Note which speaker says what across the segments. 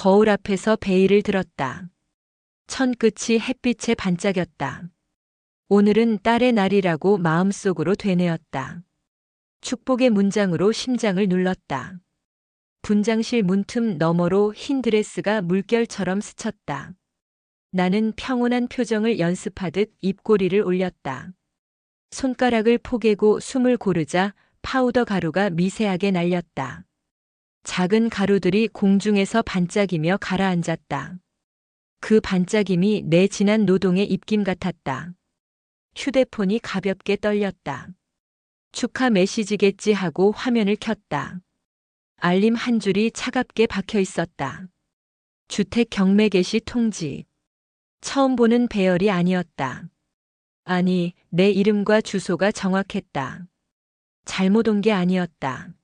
Speaker 1: 거울 앞에서 베일을 들었다. 천끝이 햇빛에 반짝였다. 오늘은 딸의 날이라고 마음속으로 되뇌었다. 축복의 문장으로 심장을 눌렀다. 분장실 문틈 너머로 흰 드레스가 물결처럼 스쳤다. 나는 평온한 표정을 연습하듯 입꼬리를 올렸다. 손가락을 포개고 숨을 고르자 파우더 가루가 미세하게 날렸다. 작은 가루들이 공중에서 반짝이며 가라앉았다. 그 반짝임이 내 지난 노동의 입김 같았다. 휴대폰이 가볍게 떨렸다. 축하 메시지겠지 하고 화면을 켰다. 알림 한 줄이 차갑게 박혀 있었다. 주택 경매 개시 통지. 처음 보는 배열이 아니었다. 아니, 내 이름과 주소가 정확했다. 잘못 온 게 아니었다.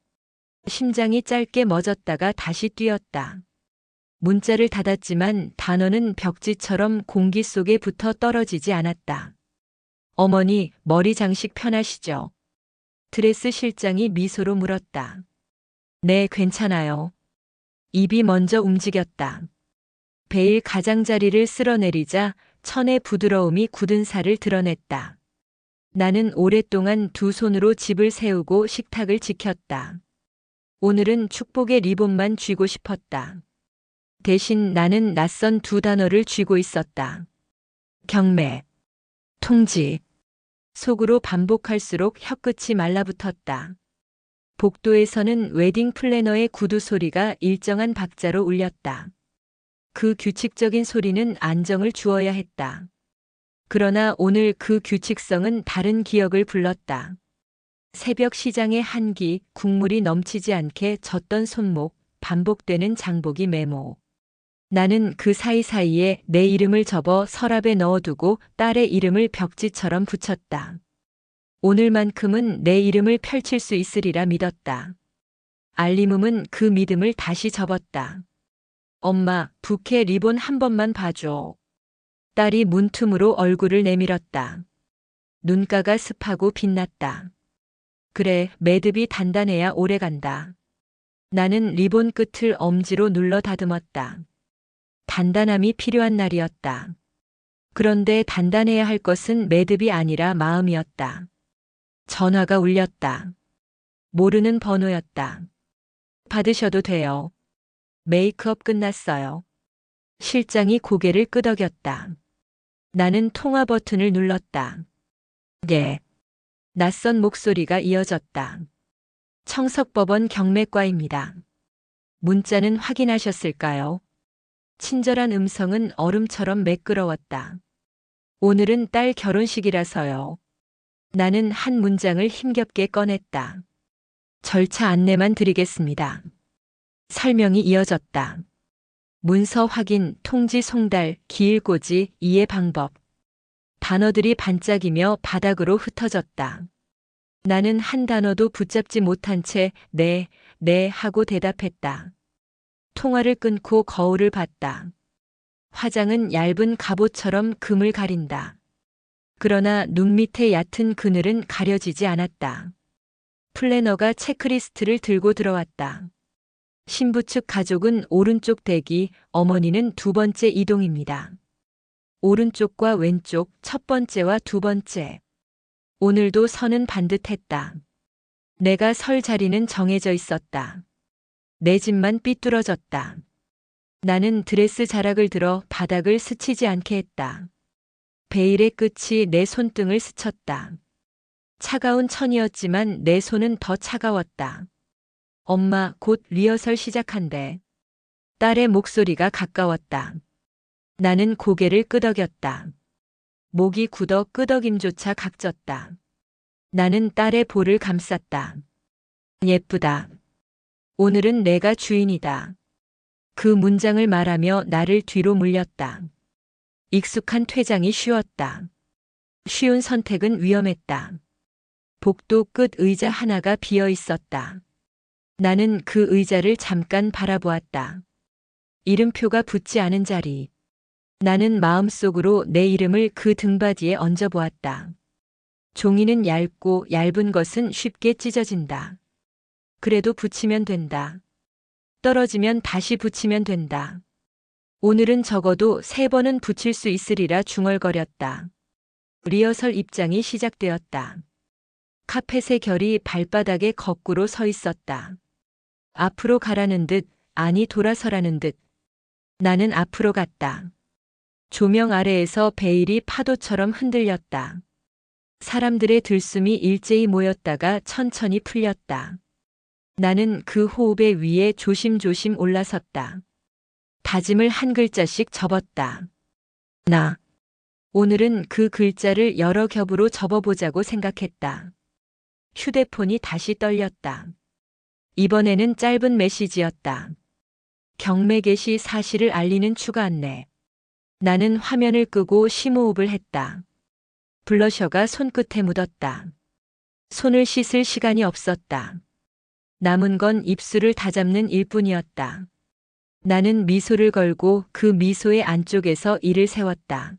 Speaker 1: 심장이 짧게 멎었다가 다시 뛰었다. 문자를 닫았지만 단어는 벽지처럼 공기 속에 붙어 떨어지지 않았다. 어머니, 머리 장식 편하시죠? 드레스 실장이 미소로 물었다. 네, 괜찮아요. 입이 먼저 움직였다. 베일 가장자리를 쓸어내리자 천의 부드러움이 굳은 살을 드러냈다. 나는 오랫동안 두 손으로 집을 세우고 식탁을 지켰다. 오늘은 축복의 리본만 쥐고 싶었다. 대신 나는 낯선 두 단어를 쥐고 있었다. 경매, 통지. 속으로 반복할수록 혀끝이 말라붙었다. 복도에서는 웨딩 플래너의 구두 소리가 일정한 박자로 울렸다. 그 규칙적인 소리는 안정을 주어야 했다. 그러나 오늘 그 규칙성은 다른 기억을 불렀다. 새벽 시장의 한기, 국물이 넘치지 않게 젓던 손목, 반복되는 장보기 메모. 나는 그 사이사이에 내 이름을 접어 서랍에 넣어두고 딸의 이름을 벽지처럼 붙였다. 오늘만큼은 내 이름을 펼칠 수 있으리라 믿었다. 알림음은 그 믿음을 다시 접었다. 엄마, 부케 리본 한 번만 봐줘. 딸이 문틈으로 얼굴을 내밀었다. 눈가가 습하고 빛났다. 그래, 매듭이 단단해야 오래간다. 나는 리본 끝을 엄지로 눌러 다듬었다. 단단함이 필요한 날이었다. 그런데 단단해야 할 것은 매듭이 아니라 마음이었다. 전화가 울렸다. 모르는 번호였다. 받으셔도 돼요. 메이크업 끝났어요. 실장이 고개를 끄덕였다. 나는 통화 버튼을 눌렀다. 예. 낯선 목소리가 이어졌다. 청석법원 경매과입니다. 문자는 확인하셨을까요? 친절한 음성은 얼음처럼 매끄러웠다. 오늘은 딸 결혼식이라서요. 나는 한 문장을 힘겹게 꺼냈다. 절차 안내만 드리겠습니다. 설명이 이어졌다. 문서 확인, 통지 송달, 기일고지, 이해 방법. 단어들이 반짝이며 바닥으로 흩어졌다. 나는 한 단어도 붙잡지 못한 채 네, 네 하고 대답했다. 통화를 끊고 거울을 봤다. 화장은 얇은 갑옷처럼 금을 가린다. 그러나 눈 밑의 얕은 그늘은 가려지지 않았다. 플래너가 체크리스트를 들고 들어왔다. 신부 측 가족은 오른쪽 대기, 어머니는 두 번째 이동입니다. 오른쪽과 왼쪽, 첫 번째와 두 번째. 오늘도 선은 반듯했다. 내가 설 자리는 정해져 있었다. 내 집만 삐뚤어졌다. 나는 드레스 자락을 들어 바닥을 스치지 않게 했다. 베일의 끝이 내 손등을 스쳤다. 차가운 천이었지만 내 손은 더 차가웠다. 엄마, 곧 리허설 시작한대. 딸의 목소리가 가까웠다. 나는 고개를 끄덕였다. 목이 굳어 끄덕임조차 각졌다. 나는 딸의 볼을 감쌌다. 예쁘다. 오늘은 내가 주인이다. 그 문장을 말하며 나를 뒤로 물렸다. 익숙한 퇴장이 쉬웠다. 쉬운 선택은 위험했다. 복도 끝 의자 하나가 비어 있었다. 나는 그 의자를 잠깐 바라보았다. 이름표가 붙지 않은 자리. 나는 마음속으로 내 이름을 그 등받이에 얹어보았다. 종이는 얇고 얇은 것은 쉽게 찢어진다. 그래도 붙이면 된다. 떨어지면 다시 붙이면 된다. 오늘은 적어도 3번은 붙일 수 있으리라 중얼거렸다. 리허설 입장이 시작되었다. 카펫의 결이 발바닥에 거꾸로 서 있었다. 앞으로 가라는 듯, 아니 돌아서라는 듯. 나는 앞으로 갔다. 조명 아래에서 베일이 파도처럼 흔들렸다. 사람들의 들숨이 일제히 모였다가 천천히 풀렸다. 나는 그 호흡에 위에 조심조심 올라섰다. 다짐을 한 글자씩 접었다. 나. 오늘은 그 글자를 여러 겹으로 접어보자고 생각했다. 휴대폰이 다시 떨렸다. 이번에는 짧은 메시지였다. 경매 개시 사실을 알리는 추가 안내. 나는 화면을 끄고 심호흡을 했다. 블러셔가 손끝에 묻었다. 손을 씻을 시간이 없었다. 남은 건 입술을 다잡는 일뿐이었다. 나는 미소를 걸고 그 미소의 안쪽에서 일을 세웠다.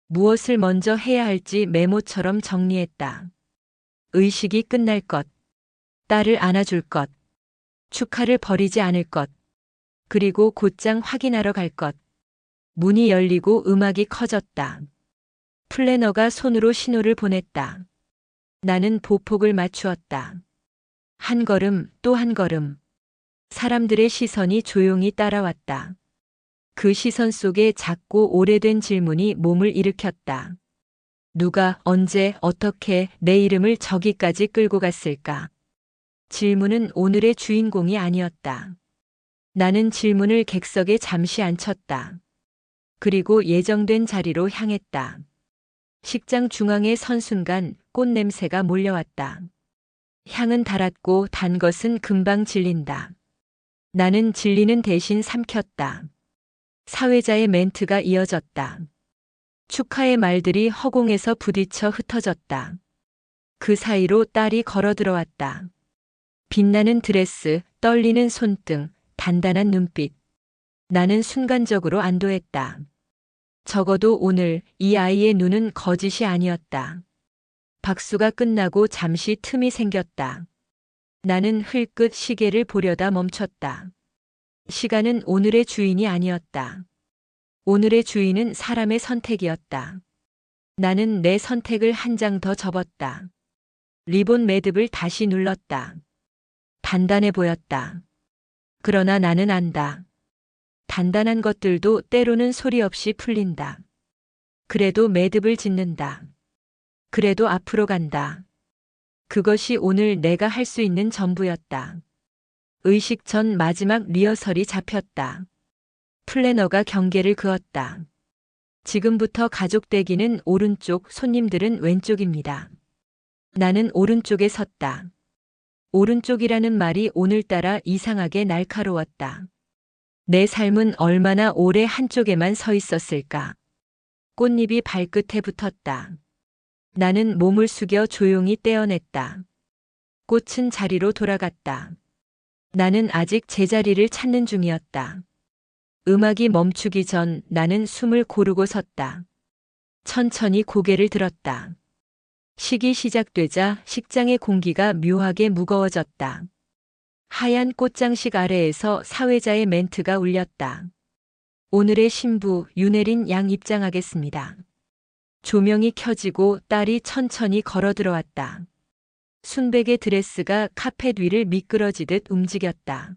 Speaker 1: 무엇을 먼저 해야 할지 메모처럼 정리했다. 의식이 끝날 것, 딸을 안아줄 것, 축하를 버리지 않을 것, 그리고 곧장 확인하러 갈 것. 문이 열리고 음악이 커졌다. 플래너가 손으로 신호를 보냈다. 나는 보폭을 맞추었다. 한 걸음 또 한 걸음. 사람들의 시선이 조용히 따라왔다. 그 시선 속에 작고 오래된 질문이 몸을 일으켰다. 누가, 언제, 어떻게 내 이름을 저기까지 끌고 갔을까? 질문은 오늘의 주인공이 아니었다. 나는 질문을 객석에 잠시 앉혔다. 그리고 예정된 자리로 향했다. 식장 중앙에 선 순간 꽃 냄새가 몰려왔다. 향은 달았고 단 것은 금방 질린다. 나는 질리는 대신 삼켰다. 사회자의 멘트가 이어졌다. 축하의 말들이 허공에서 부딪혀 흩어졌다. 그 사이로 딸이 걸어 들어왔다. 빛나는 드레스, 떨리는 손등, 단단한 눈빛. 나는 순간적으로 안도했다. 적어도 오늘 이 아이의 눈은 거짓이 아니었다. 박수가 끝나고 잠시 틈이 생겼다. 나는 흘끗 시계를 보려다 멈췄다. 시간은 오늘의 주인이 아니었다. 오늘의 주인은 사람의 선택이었다. 나는 내 선택을 한 장 더 접었다. 리본 매듭을 다시 눌렀다. 단단해 보였다. 그러나 나는 안다. 단단한 것들도 때로는 소리 없이 풀린다. 그래도 매듭을 짓는다. 그래도 앞으로 간다. 그것이 오늘 내가 할 수 있는 전부였다. 의식 전 마지막 리허설이 잡혔다. 플래너가 경계를 그었다. 지금부터 가족 대기는 오른쪽, 손님들은 왼쪽입니다. 나는 오른쪽에 섰다. 오른쪽이라는 말이 오늘따라 이상하게 날카로웠다. 내 삶은 얼마나 오래 한쪽에만 서 있었을까. 꽃잎이 발끝에 붙었다. 나는 몸을 숙여 조용히 떼어냈다. 꽃은 자리로 돌아갔다. 나는 아직 제자리를 찾는 중이었다. 음악이 멈추기 전 나는 숨을 고르고 섰다. 천천히 고개를 들었다. 식이 시작되자 식장의 공기가 묘하게 무거워졌다. 하얀 꽃장식 아래에서 사회자의 멘트가 울렸다. 오늘의 신부 윤혜린 양 입장하겠습니다. 조명이 켜지고 딸이 천천히 걸어 들어왔다. 순백의 드레스가 카펫 위를 미끄러지듯 움직였다.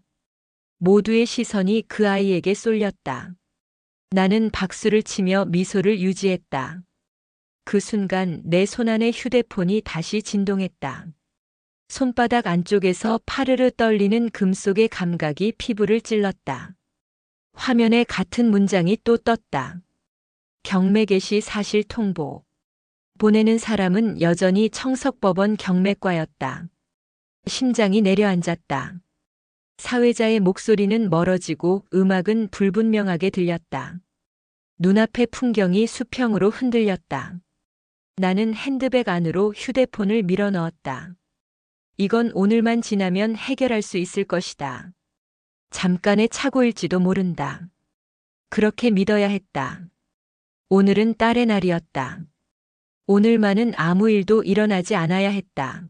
Speaker 1: 모두의 시선이 그 아이에게 쏠렸다. 나는 박수를 치며 미소를 유지했다. 그 순간 내 손안의 휴대폰이 다시 진동했다. 손바닥 안쪽에서 파르르 떨리는 금속의 감각이 피부를 찔렀다. 화면에 같은 문장이 또 떴다. 경매 개시 사실 통보. 보내는 사람은 여전히 청석법원 경매과였다. 심장이 내려앉았다. 사회자의 목소리는 멀어지고 음악은 불분명하게 들렸다. 눈앞의 풍경이 수평으로 흔들렸다. 나는 핸드백 안으로 휴대폰을 밀어 넣었다. 이건 오늘만 지나면 해결할 수 있을 것이다. 잠깐의 착오일지도 모른다. 그렇게 믿어야 했다. 오늘은 딸의 날이었다. 오늘만은 아무 일도 일어나지 않아야 했다.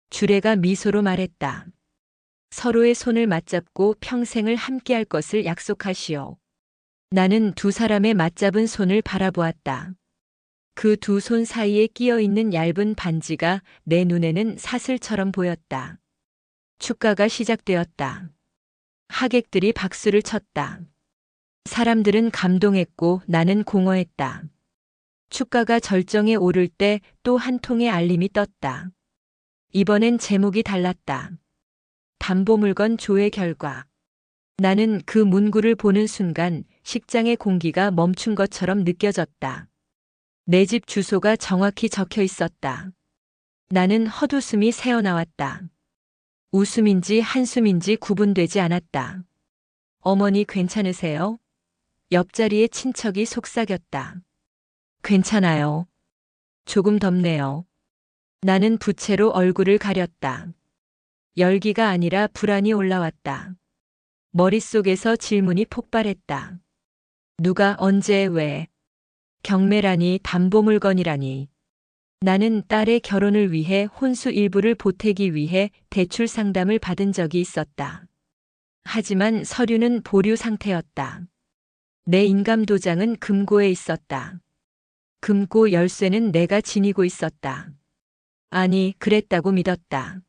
Speaker 1: 주례가 미소로 말했다. 서로의 손을 맞잡고 평생을 함께할 것을 약속하시오. 나는 두 사람의 맞잡은 손을 바라보았다. 그 두 손 사이에 끼어 있는 얇은 반지가 내 눈에는 사슬처럼 보였다. 축가가 시작되었다. 하객들이 박수를 쳤다. 사람들은 감동했고 나는 공허했다. 축가가 절정에 오를 때 또 한 통의 알림이 떴다. 이번엔 제목이 달랐다. 담보물건 조회 결과. 나는 그 문구를 보는 순간 식장의 공기가 멈춘 것처럼 느껴졌다. 내 집 주소가 정확히 적혀 있었다. 나는 헛웃음이 새어나왔다. 웃음인지 한숨인지 구분되지 않았다. 어머니 괜찮으세요? 옆자리의 친척이 속삭였다. 괜찮아요. 조금 덥네요. 나는 부채로 얼굴을 가렸다. 열기가 아니라 불안이 올라왔다. 머릿속에서 질문이 폭발했다. 누가 언제 왜? 경매라니 담보물건이라니. 나는 딸의 결혼을 위해 혼수 일부를 보태기 위해 대출 상담을 받은 적이 있었다. 하지만 서류는 보류 상태였다. 내 인감도장은 금고에 있었다. 금고 열쇠는 내가 지니고 있었다. 아니, 그랬다고 믿었다.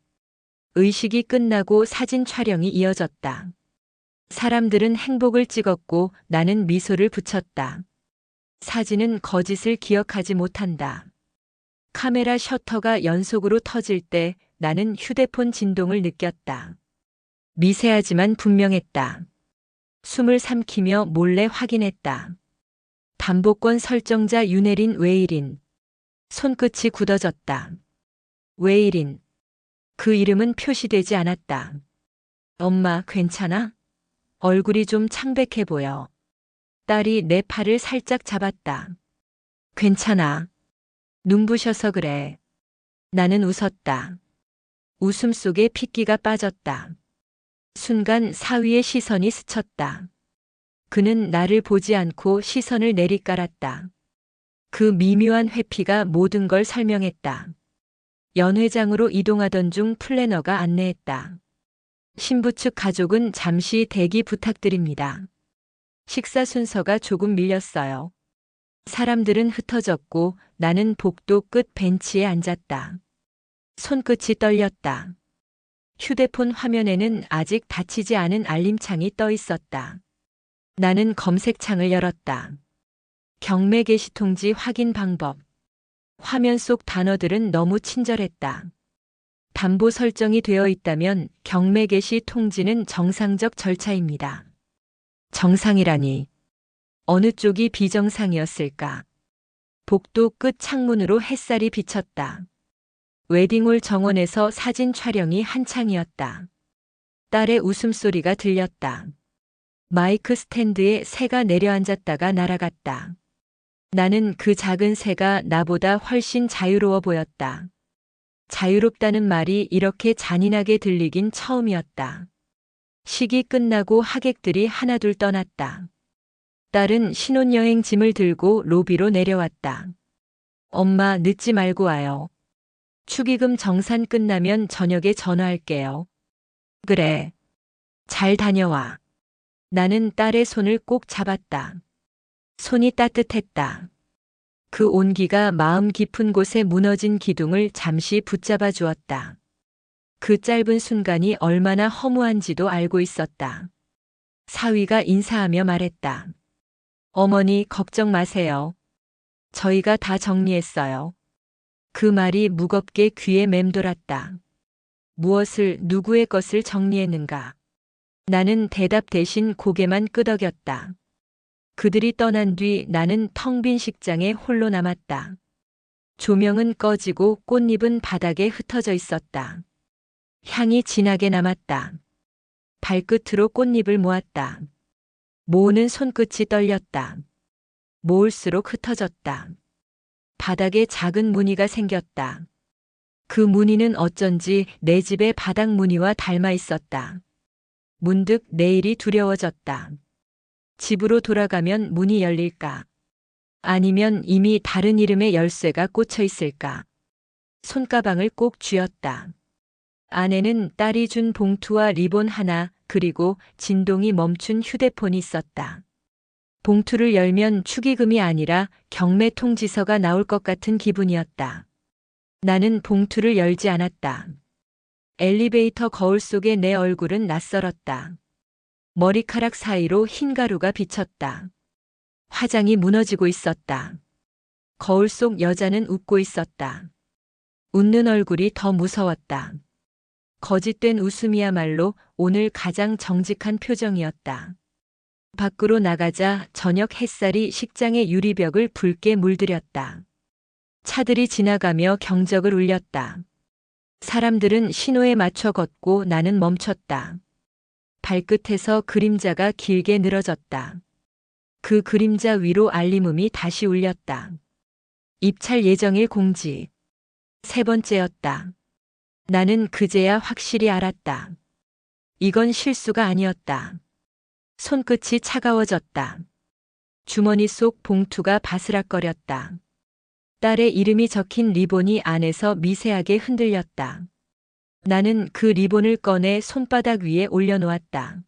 Speaker 1: 의식이 끝나고 사진 촬영이 이어졌다. 사람들은 행복을 찍었고 나는 미소를 붙였다. 사진은 거짓을 기억하지 못한다. 카메라 셔터가 연속으로 터질 때 나는 휴대폰 진동을 느꼈다. 미세하지만 분명했다. 숨을 삼키며 몰래 확인했다. 담보권 설정자 윤혜린 외일인. 손끝이 굳어졌다. 외일인. 그 이름은 표시되지 않았다. 엄마 괜찮아? 얼굴이 좀 창백해 보여. 딸이 내 팔을 살짝 잡았다. 괜찮아. 눈부셔서 그래. 나는 웃었다. 웃음 속에 핏기가 빠졌다. 순간 사위의 시선이 스쳤다. 그는 나를 보지 않고 시선을 내리깔았다. 그 미묘한 회피가 모든 걸 설명했다. 연회장으로 이동하던 중 플래너가 안내했다. 신부 측 가족은 잠시 대기 부탁드립니다. 식사 순서가 조금 밀렸어요. 사람들은 흩어졌고 나는 복도 끝 벤치에 앉았다. 손끝이 떨렸다. 휴대폰 화면에는 아직 닫히지 않은 알림창이 떠 있었다. 나는 검색창을 열었다. 경매 게시 통지 확인 방법. 화면 속 단어들은 너무 친절했다. 담보 설정이 되어 있다면 경매 게시 통지는 정상적 절차입니다. 정상이라니. 어느 쪽이 비정상이었을까? 복도 끝 창문으로 햇살이 비쳤다. 웨딩홀 정원에서 사진 촬영이 한창이었다. 딸의 웃음소리가 들렸다. 마이크 스탠드에 새가 내려앉았다가 날아갔다. 나는 그 작은 새가 나보다 훨씬 자유로워 보였다. 자유롭다는 말이 이렇게 잔인하게 들리긴 처음이었다. 식이 끝나고 하객들이 하나둘 떠났다. 딸은 신혼여행 짐을 들고 로비로 내려왔다. 엄마 늦지 말고 와요. 축의금 정산 끝나면 저녁에 전화할게요. 그래. 잘 다녀와. 나는 딸의 손을 꼭 잡았다. 손이 따뜻했다. 그 온기가 마음 깊은 곳에 무너진 기둥을 잠시 붙잡아 주었다. 그 짧은 순간이 얼마나 허무한지도 알고 있었다. 사위가 인사하며 말했다. 어머니 걱정 마세요. 저희가 다 정리했어요. 그 말이 무겁게 귀에 맴돌았다. 무엇을 누구의 것을 정리했는가? 나는 대답 대신 고개만 끄덕였다. 그들이 떠난 뒤 나는 텅 빈 식장에 홀로 남았다. 조명은 꺼지고 꽃잎은 바닥에 흩어져 있었다. 향이 진하게 남았다. 발끝으로 꽃잎을 모았다. 모으는 손끝이 떨렸다. 모을수록 흩어졌다. 바닥에 작은 무늬가 생겼다. 그 무늬는 어쩐지 내 집의 바닥 무늬와 닮아 있었다. 문득 내일이 두려워졌다. 집으로 돌아가면 문이 열릴까? 아니면 이미 다른 이름의 열쇠가 꽂혀 있을까? 손가방을 꼭 쥐었다. 안에는 딸이 준 봉투와 리본 하나, 그리고 진동이 멈춘 휴대폰이 있었다. 봉투를 열면 축의금이 아니라 경매 통지서가 나올 것 같은 기분이었다. 나는 봉투를 열지 않았다. 엘리베이터 거울 속에 내 얼굴은 낯설었다. 머리카락 사이로 흰 가루가 비쳤다. 화장이 무너지고 있었다. 거울 속 여자는 웃고 있었다. 웃는 얼굴이 더 무서웠다. 거짓된 웃음이야말로 오늘 가장 정직한 표정이었다. 밖으로 나가자 저녁 햇살이 식장의 유리벽을 붉게 물들였다. 차들이 지나가며 경적을 울렸다. 사람들은 신호에 맞춰 걷고 나는 멈췄다. 발끝에서 그림자가 길게 늘어졌다. 그 그림자 위로 알림음이 다시 울렸다. 입찰 예정일 공지. 세 번째였다. 나는 그제야 확실히 알았다. 이건 실수가 아니었다. 손끝이 차가워졌다. 주머니 속 봉투가 바스락거렸다. 딸의 이름이 적힌 리본이 안에서 미세하게 흔들렸다. 나는 그 리본을 꺼내 손바닥 위에 올려놓았다.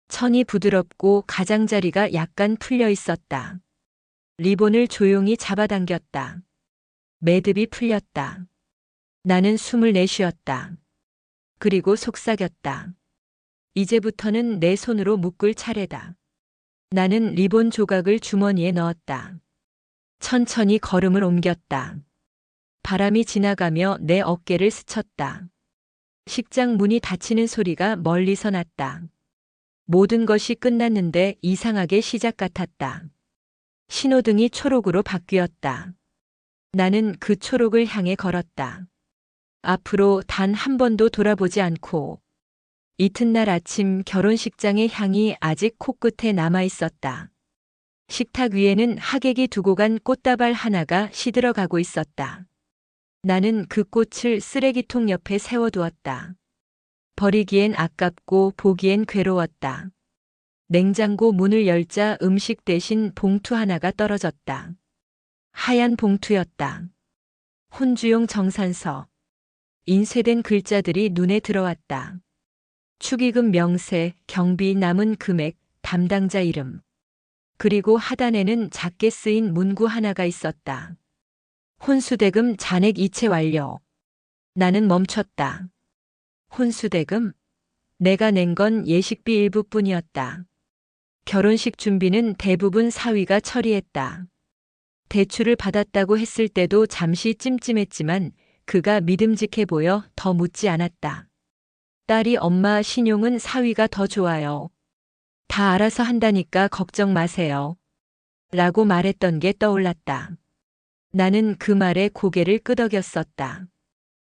Speaker 1: 천이 부드럽고 가장자리가 약간 풀려 있었다. 리본을 조용히 잡아당겼다. 매듭이 풀렸다. 나는 숨을 내쉬었다. 그리고 속삭였다. 이제부터는 내 손으로 묶을 차례다. 나는 리본 조각을 주머니에 넣었다. 천천히 걸음을 옮겼다. 바람이 지나가며 내 어깨를 스쳤다. 식장 문이 닫히는 소리가 멀리서 났다. 모든 것이 끝났는데 이상하게 시작 같았다. 신호등이 초록으로 바뀌었다. 나는 그 초록을 향해 걸었다. 앞으로 단 한 번도 돌아보지 않고. 이튿날 아침 결혼식장의 향이 아직 코끝에 남아 있었다. 식탁 위에는 하객이 두고 간 꽃다발 하나가 시들어가고 있었다. 나는 그 꽃을 쓰레기통 옆에 세워두었다. 버리기엔 아깝고 보기엔 괴로웠다. 냉장고 문을 열자 음식 대신 봉투 하나가 떨어졌다. 하얀 봉투였다. 혼주용 정산서. 인쇄된 글자들이 눈에 들어왔다. 축의금 명세, 경비 남은 금액, 담당자 이름. 그리고 하단에는 작게 쓰인 문구 하나가 있었다. 혼수대금 잔액 이체 완료. 나는 멈췄다. 혼수대금? 내가 낸 건 예식비 일부뿐이었다. 결혼식 준비는 대부분 사위가 처리했다. 대출을 받았다고 했을 때도 잠시 찜찜했지만 그가 믿음직해 보여 더 묻지 않았다. 딸이 엄마 신용은 사위가 더 좋아요. 다 알아서 한다니까 걱정 마세요. 라고 말했던 게 떠올랐다. 나는 그 말에 고개를 끄덕였었다.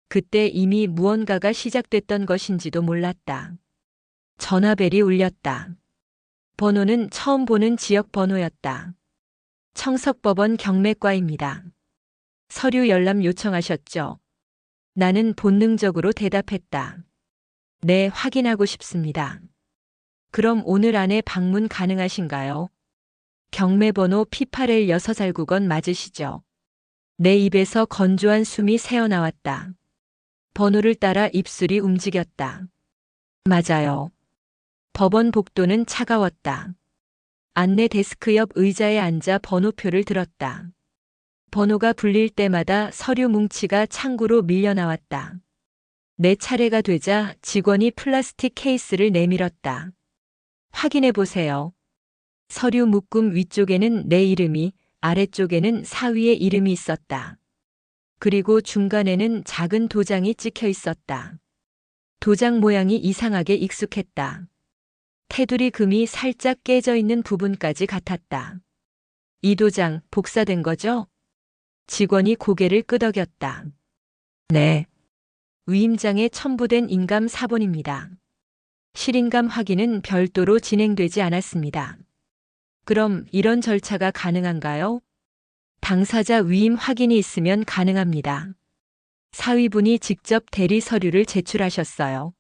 Speaker 1: 그때 이미 무언가가 시작됐던 것인지도 몰랐다. 전화벨이 울렸다. 번호는 처음 보는 지역 번호였다. 청석법원 경매과입니다. 서류 열람 요청하셨죠? 나는 본능적으로 대답했다. 네, 확인하고 싶습니다. 그럼 오늘 안에 방문 가능하신가요? 경매번호 P8L6살구건 맞으시죠? 내 입에서 건조한 숨이 새어나왔다. 번호를 따라 입술이 움직였다. 맞아요. 법원 복도는 차가웠다. 안내 데스크 옆 의자에 앉아 번호표를 들었다. 번호가 불릴 때마다 서류 뭉치가 창구로 밀려나왔다. 내 차례가 되자 직원이 플라스틱 케이스를 내밀었다. 확인해 보세요. 서류 묶음 위쪽에는 내 이름이, 아래쪽에는 사위의 이름이 있었다. 그리고 중간에는 작은 도장이 찍혀 있었다. 도장 모양이 이상하게 익숙했다. 테두리 금이 살짝 깨져 있는 부분까지 같았다. 이 도장 복사된 거죠? 직원이 고개를 끄덕였다. 네. 위임장에 첨부된 인감 사본입니다. 실인감 확인은 별도로 진행되지 않았습니다. 그럼 이런 절차가 가능한가요? 당사자 위임 확인이 있으면 가능합니다. 사위분이 직접 대리 서류를 제출하셨어요.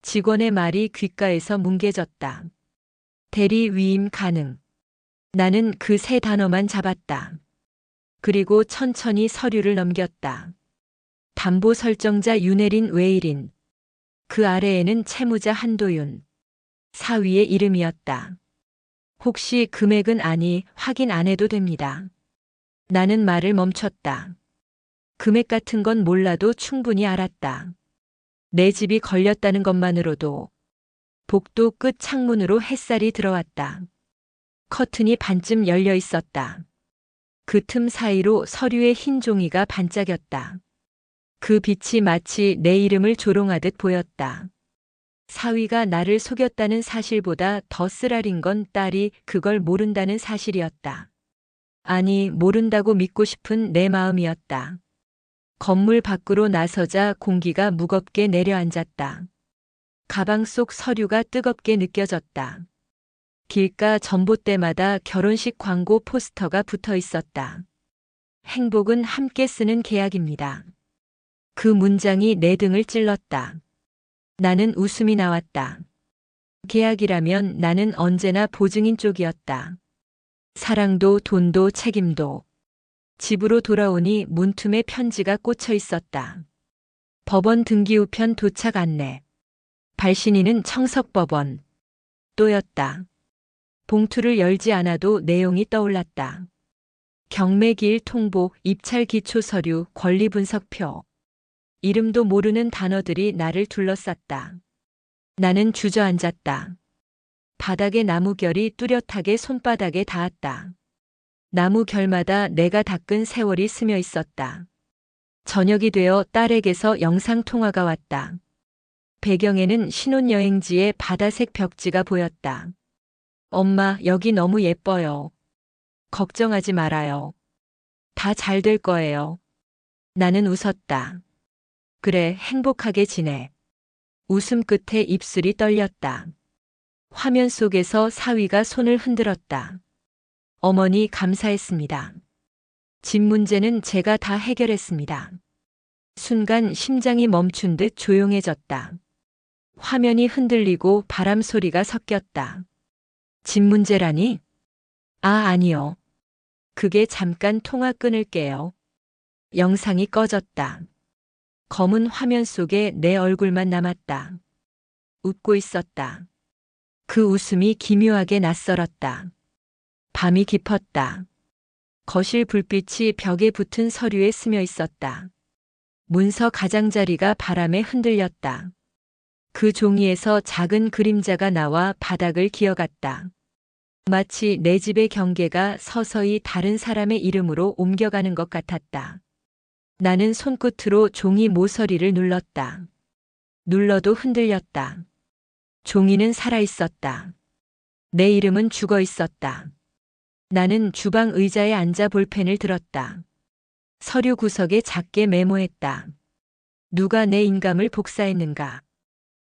Speaker 1: 직원의 말이 귓가에서 뭉개졌다. 대리 위임 가능. 나는 그 세 단어만 잡았다. 그리고 천천히 서류를 넘겼다. 담보 설정자 윤혜린 외일인. 그 아래에는 채무자 한도윤. 사위의 이름이었다. 혹시 금액은 확인 안 해도 됩니다. 나는 말을 멈췄다. 금액 같은 건 몰라도 충분히 알았다. 내 집이 걸렸다는 것만으로도. 복도 끝 창문으로 햇살이 들어왔다. 커튼이 반쯤 열려 있었다. 그 틈 사이로 서류의 흰 종이가 반짝였다. 그 빛이 마치 내 이름을 조롱하듯 보였다. 사위가 나를 속였다는 사실보다 더 쓰라린 건 딸이 그걸 모른다는 사실이었다. 아니, 모른다고 믿고 싶은 내 마음이었다. 건물 밖으로 나서자 공기가 무겁게 내려앉았다. 가방 속 서류가 뜨겁게 느껴졌다. 길가 전봇대마다 결혼식 광고 포스터가 붙어 있었다. 행복은 함께 쓰는 계약입니다. 그 문장이 내 등을 찔렀다. 나는 웃음이 나왔다. 계약이라면 나는 언제나 보증인 쪽이었다. 사랑도 돈도 책임도. 집으로 돌아오니 문틈에 편지가 꽂혀 있었다. 법원 등기우편 도착 안내. 발신인은 청석법원. 또였다. 봉투를 열지 않아도 내용이 떠올랐다. 경매기일 통보, 입찰 기초 서류, 권리 분석표. 이름도 모르는 단어들이 나를 둘러쌌다. 나는 주저앉았다. 바닥에 나무결이 뚜렷하게 손바닥에 닿았다. 나무 결마다 내가 닦은 세월이 스며 있었다. 저녁이 되어 딸에게서 영상통화가 왔다. 배경에는 신혼여행지의 바다색 벽지가 보였다. 엄마, 여기 너무 예뻐요. 걱정하지 말아요. 다 잘 될 거예요. 나는 웃었다. 그래, 행복하게 지내. 웃음 끝에 입술이 떨렸다. 화면 속에서 사위가 손을 흔들었다. 어머니 감사했습니다. 집 문제는 제가 다 해결했습니다. 순간 심장이 멈춘 듯 조용해졌다. 화면이 흔들리고 바람 소리가 섞였다. 집 문제라니? 아니요. 그게 잠깐 통화 끊을게요. 영상이 꺼졌다. 검은 화면 속에 내 얼굴만 남았다. 웃고 있었다. 그 웃음이 기묘하게 낯설었다. 밤이 깊었다. 거실 불빛이 벽에 붙은 서류에 스며 있었다. 문서 가장자리가 바람에 흔들렸다. 그 종이에서 작은 그림자가 나와 바닥을 기어갔다. 마치 내 집의 경계가 서서히 다른 사람의 이름으로 옮겨가는 것 같았다. 나는 손끝으로 종이 모서리를 눌렀다. 눌러도 흔들렸다. 종이는 살아있었다. 내 이름은 죽어 있었다. 나는 주방 의자에 앉아 볼펜을 들었다. 서류 구석에 작게 메모했다. 누가 내 인감을 복사했는가?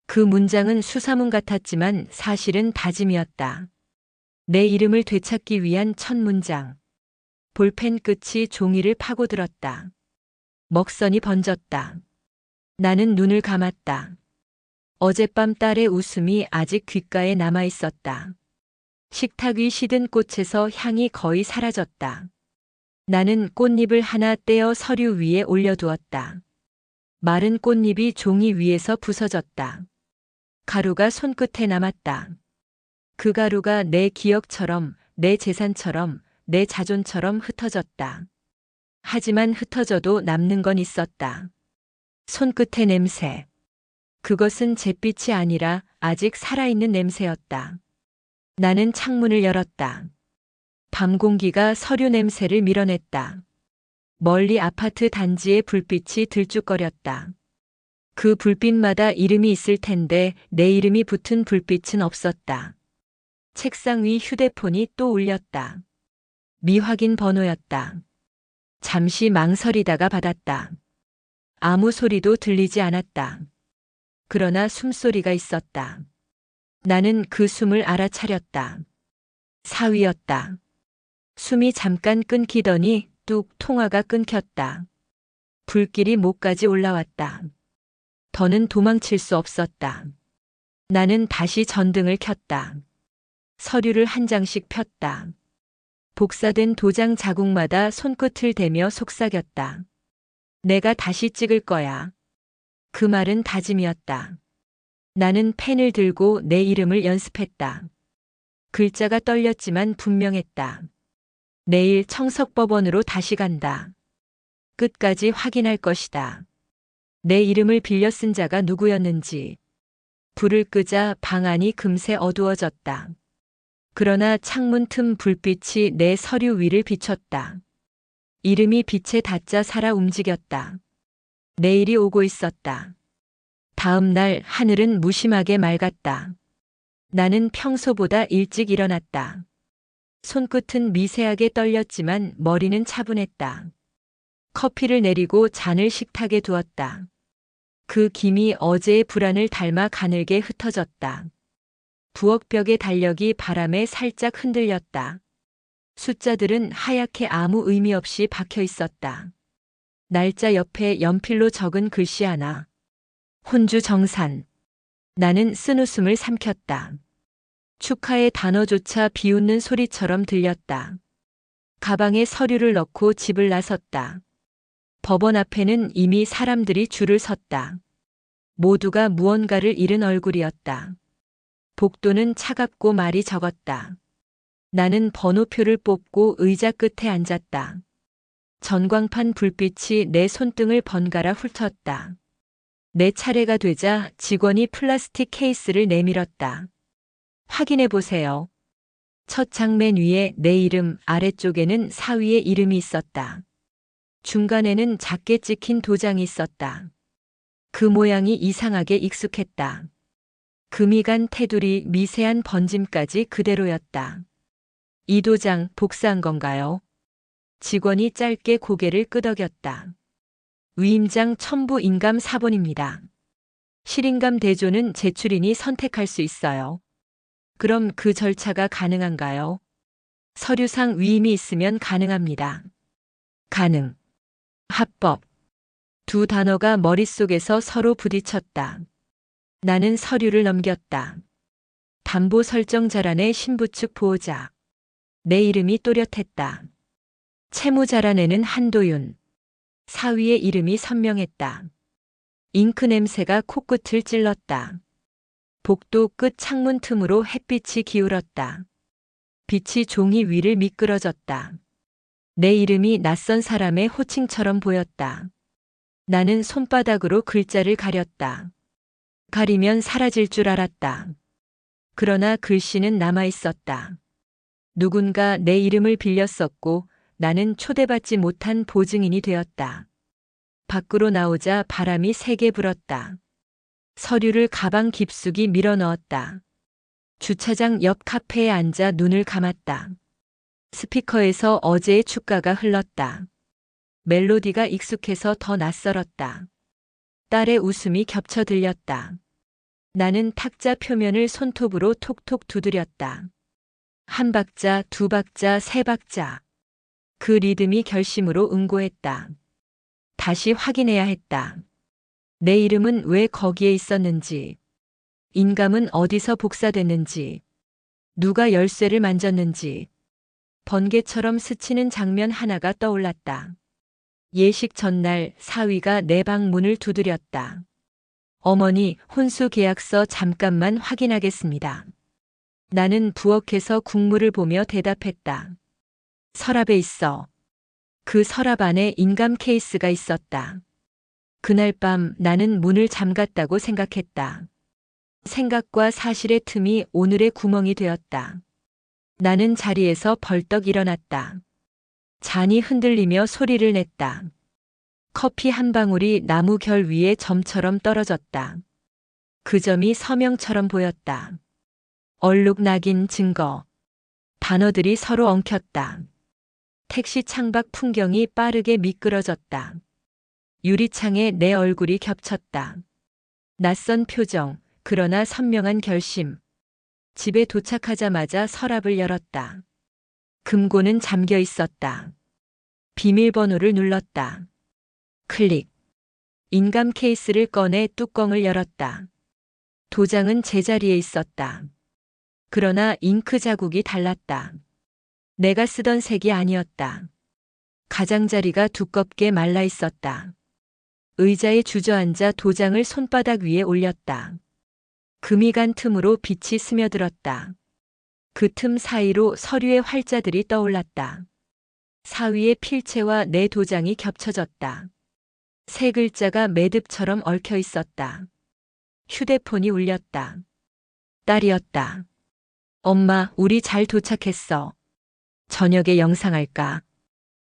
Speaker 1: 그 문장은 수사문 같았지만 사실은 다짐이었다. 내 이름을 되찾기 위한 첫 문장. 볼펜 끝이 종이를 파고들었다. 먹선이 번졌다. 나는 눈을 감았다. 어젯밤 딸의 웃음이 아직 귓가에 남아 있었다. 식탁 위 시든 꽃에서 향이 거의 사라졌다. 나는 꽃잎을 하나 떼어 서류 위에 올려두었다. 마른 꽃잎이 종이 위에서 부서졌다. 가루가 손끝에 남았다. 그 가루가 내 기억처럼, 내 재산처럼, 내 자존처럼 흩어졌다. 하지만 흩어져도 남는 건 있었다. 손끝의 냄새. 그것은 잿빛이 아니라 아직 살아있는 냄새였다. 나는 창문을 열었다. 밤 공기가 서류 냄새를 밀어냈다. 멀리 아파트 단지의 불빛이 들쭉거렸다. 그 불빛마다 이름이 있을 텐데 내 이름이 붙은 불빛은 없었다. 책상 위 휴대폰이 또 울렸다. 미확인 번호였다. 잠시 망설이다가 받았다. 아무 소리도 들리지 않았다. 그러나 숨소리가 있었다. 나는 그 숨을 알아차렸다. 사위였다. 숨이 잠깐 끊기더니 뚝 통화가 끊겼다. 불길이 목까지 올라왔다. 더는 도망칠 수 없었다. 나는 다시 전등을 켰다. 서류를 한 장씩 폈다. 복사된 도장 자국마다 손끝을 대며 속삭였다. 내가 다시 찍을 거야. 그 말은 다짐이었다. 나는 펜을 들고 내 이름을 연습했다. 글자가 떨렸지만 분명했다. 내일 청석법원으로 다시 간다. 끝까지 확인할 것이다. 내 이름을 빌려 쓴 자가 누구였는지. 불을 끄자 방 안이 금세 어두워졌다. 그러나 창문 틈 불빛이 내 서류 위를 비췄다. 이름이 빛에 닿자 살아 움직였다. 내일이 오고 있었다. 다음 날 하늘은 무심하게 맑았다. 나는 평소보다 일찍 일어났다. 손끝은 미세하게 떨렸지만 머리는 차분했다. 커피를 내리고 잔을 식탁에 두었다. 그 김이 어제의 불안을 닮아 가늘게 흩어졌다. 부엌벽의 달력이 바람에 살짝 흔들렸다. 숫자들은 하얗게 아무 의미 없이 박혀 있었다. 날짜 옆에 연필로 적은 글씨 하나. 혼주 정산. 나는 쓴웃음을 삼켰다. 축하의 단어조차 비웃는 소리처럼 들렸다. 가방에 서류를 넣고 집을 나섰다. 법원 앞에는 이미 사람들이 줄을 섰다. 모두가 무언가를 잃은 얼굴이었다. 복도는 차갑고 말이 적었다. 나는 번호표를 뽑고 의자 끝에 앉았다. 전광판 불빛이 내 손등을 번갈아 훑었다. 내 차례가 되자 직원이 플라스틱 케이스를 내밀었다. 확인해 보세요. 첫 장맨 위에 내 이름, 아래쪽에는 사위의 이름이 있었다. 중간에는 작게 찍힌 도장이 있었다. 그 모양이 이상하게 익숙했다. 금이 간 테두리 미세한 번짐까지 그대로였다. 이 도장 복사한 건가요? 직원이 짧게 고개를 끄덕였다. 위임장 첨부 인감 4번입니다. 실인감 대조는 제출인이 선택할 수 있어요. 그럼 그 절차가 가능한가요? 서류상 위임이 있으면 가능합니다. 가능. 합법. 두 단어가 머릿속에서 서로 부딪혔다. 나는 서류를 넘겼다. 담보 설정자란의 신부측 보호자. 내 이름이 또렷했다. 채무자란에는 한도윤. 사위의 이름이 선명했다. 잉크 냄새가 코끝을 찔렀다. 복도 끝 창문 틈으로 햇빛이 기울었다. 빛이 종이 위를 미끄러졌다. 내 이름이 낯선 사람의 호칭처럼 보였다. 나는 손바닥으로 글자를 가렸다. 가리면 사라질 줄 알았다. 그러나 글씨는 남아 있었다. 누군가 내 이름을 빌렸었고 나는 초대받지 못한 보증인이 되었다. 밖으로 나오자 바람이 세게 불었다. 서류를 가방 깊숙이 밀어 넣었다. 주차장 옆 카페에 앉아 눈을 감았다. 스피커에서 어제의 축가가 흘렀다. 멜로디가 익숙해서 더 낯설었다. 딸의 웃음이 겹쳐 들렸다. 나는 탁자 표면을 손톱으로 톡톡 두드렸다. 한 박자, 두 박자, 세 박자. 그 리듬이 결심으로 응고했다. 다시 확인해야 했다. 내 이름은 왜 거기에 있었는지, 인감은 어디서 복사됐는지, 누가 열쇠를 만졌는지, 번개처럼 스치는 장면 하나가 떠올랐다. 예식 전날 사위가 내 방 문을 두드렸다. 어머니, 혼수 계약서 잠깐만 확인하겠습니다. 나는 부엌에서 국물을 보며 대답했다. 서랍에 있어. 그 서랍 안에 인감 케이스가 있었다. 그날 밤 나는 문을 잠갔다고 생각했다. 생각과 사실의 틈이 오늘의 구멍이 되었다. 나는 자리에서 벌떡 일어났다. 잔이 흔들리며 소리를 냈다. 커피 한 방울이 나무 결 위에 점처럼 떨어졌다. 그 점이 서명처럼 보였다. 얼룩 낙인 증거. 단어들이 서로 엉켰다. 택시 창밖 풍경이 빠르게 미끄러졌다. 유리창에 내 얼굴이 겹쳤다. 낯선 표정, 그러나 선명한 결심. 집에 도착하자마자 서랍을 열었다. 금고는 잠겨 있었다. 비밀번호를 눌렀다. 클릭. 인감 케이스를 꺼내 뚜껑을 열었다. 도장은 제자리에 있었다. 그러나 잉크 자국이 달랐다. 내가 쓰던 색이 아니었다. 가장자리가 두껍게 말라 있었다. 의자에 주저앉아 도장을 손바닥 위에 올렸다. 금이 간 틈으로 빛이 스며들었다. 그 틈 사이로 서류의 활자들이 떠올랐다. 사위의 필체와 내 도장이 겹쳐졌다. 세 글자가 매듭처럼 얽혀 있었다. 휴대폰이 울렸다. 딸이었다. 엄마, 우리 잘 도착했어. 저녁에 영상할까?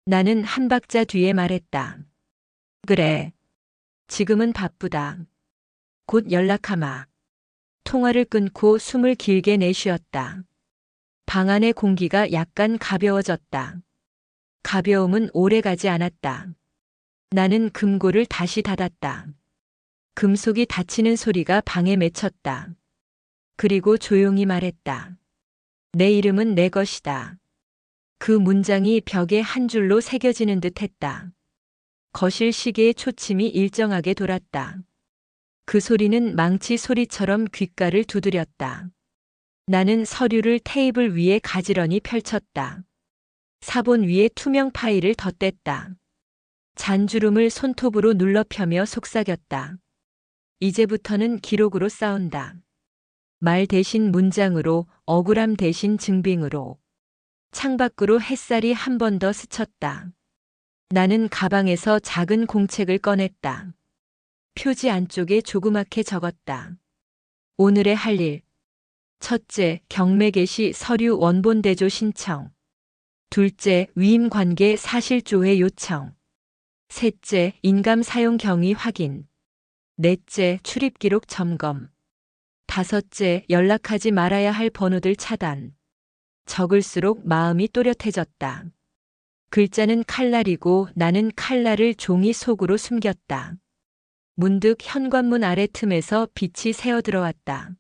Speaker 1: 나는 한 박자 뒤에 말했다. 그래. 지금은 바쁘다. 곧 연락하마. 통화를 끊고 숨을 길게 내쉬었다. 방 안의 공기가 약간 가벼워졌다. 가벼움은 오래가지 않았다. 나는 금고를 다시 닫았다. 금속이 닫히는 소리가 방에 맺혔다. 그리고 조용히 말했다. 내 이름은 내 것이다. 그 문장이 벽에 한 줄로 새겨지는 듯 했다. 거실 시계의 초침이 일정하게 돌았다. 그 소리는 망치 소리처럼 귓가를 두드렸다. 나는 서류를 테이블 위에 가지런히 펼쳤다. 사본 위에 투명 파일을 덧댔다. 잔주름을 손톱으로 눌러 펴며 속삭였다. 이제부터는 기록으로 싸운다. 말 대신 문장으로, 억울함 대신 증빙으로. 창밖으로 햇살이 한 번 더 스쳤다. 나는 가방에서 작은 공책을 꺼냈다. 표지 안쪽에 조그맣게 적었다. 오늘의 할 일. 첫째, 경매 개시 서류 원본 대조 신청. 둘째, 위임 관계 사실 조회 요청. 셋째, 인감 사용 경위 확인. 넷째, 출입 기록 점검. 다섯째, 연락하지 말아야 할 번호들 차단. 적을수록 마음이 또렷해졌다. 글자는 칼날이고 나는 칼날을 종이 속으로 숨겼다. 문득 현관문 아래 틈에서 빛이 새어 들어왔다.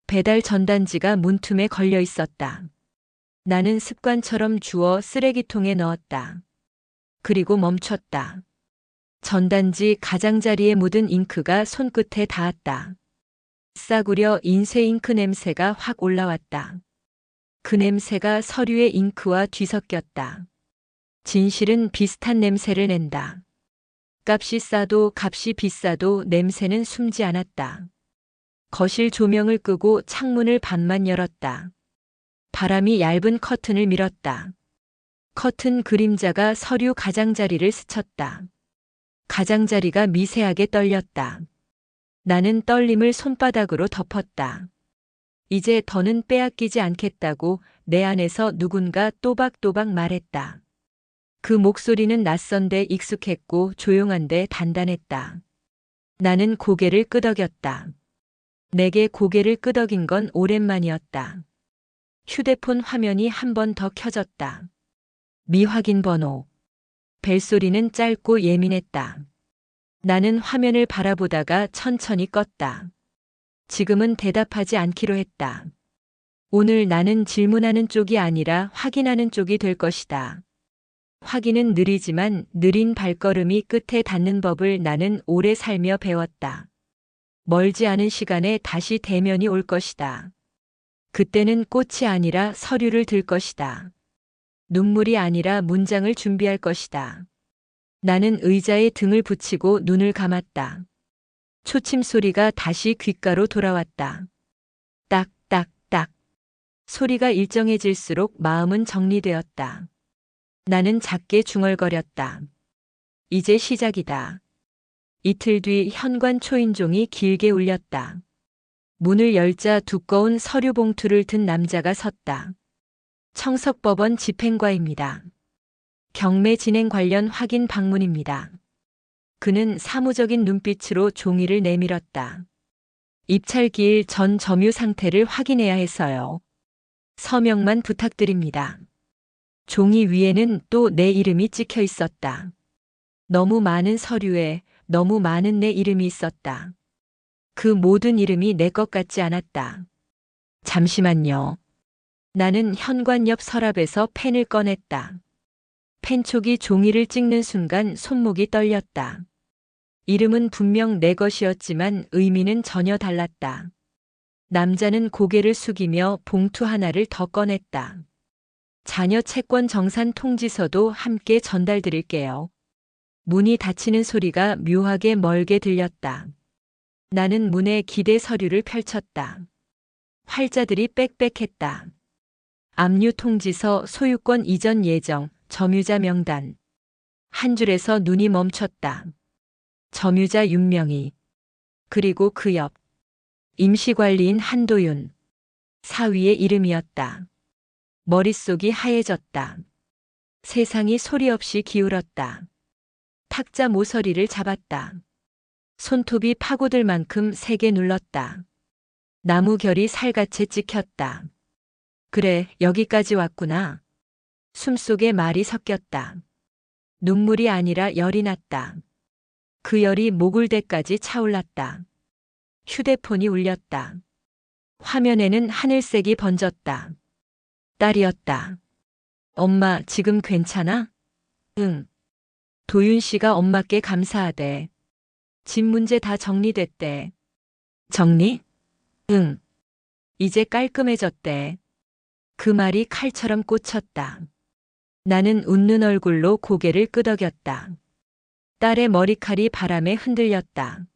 Speaker 1: 배달 전단지가 문틈에 걸려 있었다. 나는 습관처럼 주워 쓰레기통에 넣었다. 그리고 멈췄다. 전단지 가장자리에 묻은 잉크가 손끝에 닿았다. 싸구려 인쇄 잉크 냄새가 확 올라왔다. 그 냄새가 서류의 잉크와 뒤섞였다. 진실은 비슷한 냄새를 낸다. 값이 싸도 값이 비싸도 냄새는 숨지 않았다. 거실 조명을 끄고 창문을 반만 열었다. 바람이 얇은 커튼을 밀었다. 커튼 그림자가 서류 가장자리를 스쳤다. 가장자리가 미세하게 떨렸다. 나는 떨림을 손바닥으로 덮었다. 이제 더는 빼앗기지 않겠다고 내 안에서 누군가 또박또박 말했다. 그 목소리는 낯선데 익숙했고 조용한데 단단했다. 나는 고개를 끄덕였다. 내게 고개를 끄덕인 건 오랜만이었다. 휴대폰 화면이 한 번 더 켜졌다. 미확인 번호. 벨소리는 짧고 예민했다. 나는 화면을 바라보다가 천천히 껐다. 지금은 대답하지 않기로 했다. 오늘 나는 질문하는 쪽이 아니라 확인하는 쪽이 될 것이다. 확인은 느리지만 느린 발걸음이 끝에 닿는 법을 나는 오래 살며 배웠다. 멀지 않은 시간에 다시 대면이 올 것이다. 그때는 꽃이 아니라 서류를 들 것이다. 눈물이 아니라 문장을 준비할 것이다. 나는 의자에 등을 붙이고 눈을 감았다. 초침 소리가 다시 귓가로 돌아왔다. 딱, 딱, 딱. 소리가 일정해질수록 마음은 정리되었다. 나는 작게 중얼거렸다. 이제 시작이다. 이틀 뒤 현관 초인종이 길게 울렸다. 문을 열자 두꺼운 서류 봉투를 든 남자가 섰다. 청석법원 집행과입니다. 경매 진행 관련 확인 방문입니다. 그는 사무적인 눈빛으로 종이를 내밀었다. 입찰기일 전 점유 상태를 확인해야 해서요. 서명만 부탁드립니다. 종이 위에는 또 내 이름이 찍혀 있었다. 너무 많은 서류에 너무 많은 내 이름이 있었다. 그 모든 이름이 내 것 같지 않았다. 잠시만요. 나는 현관 옆 서랍에서 펜을 꺼냈다. 펜촉이 종이를 찍는 순간 손목이 떨렸다. 이름은 분명 내 것이었지만 의미는 전혀 달랐다. 남자는 고개를 숙이며 봉투 하나를 더 꺼냈다. 자녀 채권 정산 통지서도 함께 전달드릴게요. 문이 닫히는 소리가 묘하게 멀게 들렸다. 나는 문에 기대 서류를 펼쳤다. 활자들이 빽빽했다. 압류 통지서 소유권 이전 예정, 점유자 명단. 한 줄에서 눈이 멈췄다. 점유자 윤명희. 그리고 그 옆. 임시관리인 한도윤. 사위의 이름이었다. 머릿속이 하얘졌다. 세상이 소리 없이 기울었다. 탁자 모서리를 잡았다. 손톱이 파고들 만큼 세게 눌렀다. 나무 결이 살갗에 찍혔다. 그래, 여기까지 왔구나. 숨속에 말이 섞였다. 눈물이 아니라 열이 났다. 그 열이 목울대까지 차올랐다. 휴대폰이 울렸다. 화면에는 하늘색이 번졌다. 딸이었다. 엄마, 지금 괜찮아? 응. 도윤 씨가 엄마께 감사하대. 집 문제 다 정리됐대. 정리? 응. 이제 깔끔해졌대. 그 말이 칼처럼 꽂혔다. 나는 웃는 얼굴로 고개를 끄덕였다. 딸의 머리칼이 바람에 흔들렸다.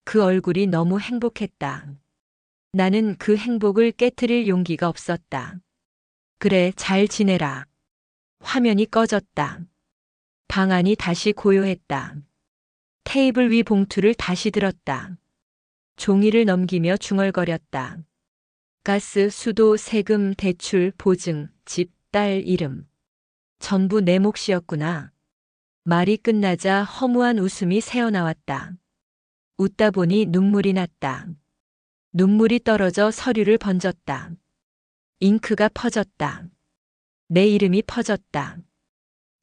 Speaker 1: 그 얼굴이 너무 행복했다. 나는 그 행복을 깨트릴 용기가 없었다. 그래, 잘 지내라. 화면이 꺼졌다. 방 안이 다시 고요했다. 테이블 위 봉투를 다시 들었다. 종이를 넘기며 중얼거렸다. 가스, 수도, 세금, 대출, 보증, 집, 딸 이름. 전부 내 몫이었구나. 말이 끝나자 허무한 웃음이 새어나왔다. 웃다 보니 눈물이 났다. 눈물이 떨어져 서류를 번졌다. 잉크가 퍼졌다. 내 이름이 퍼졌다.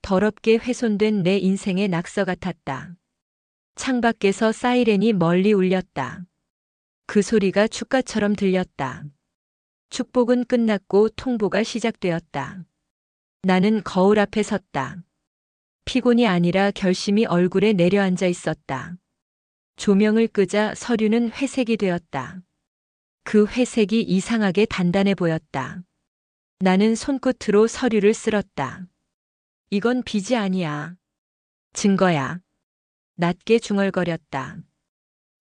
Speaker 1: 더럽게 훼손된 내 인생의 낙서 같았다. 창밖에서 사이렌이 멀리 울렸다. 그 소리가 축가처럼 들렸다. 축복은 끝났고 통보가 시작되었다. 나는 거울 앞에 섰다. 피곤이 아니라 결심이 얼굴에 내려앉아 있었다. 조명을 끄자 서류는 회색이 되었다. 그 회색이 이상하게 단단해 보였다. 나는 손끝으로 서류를 쓸었다. 이건 빚이 아니야. 증거야. 낮게 중얼거렸다.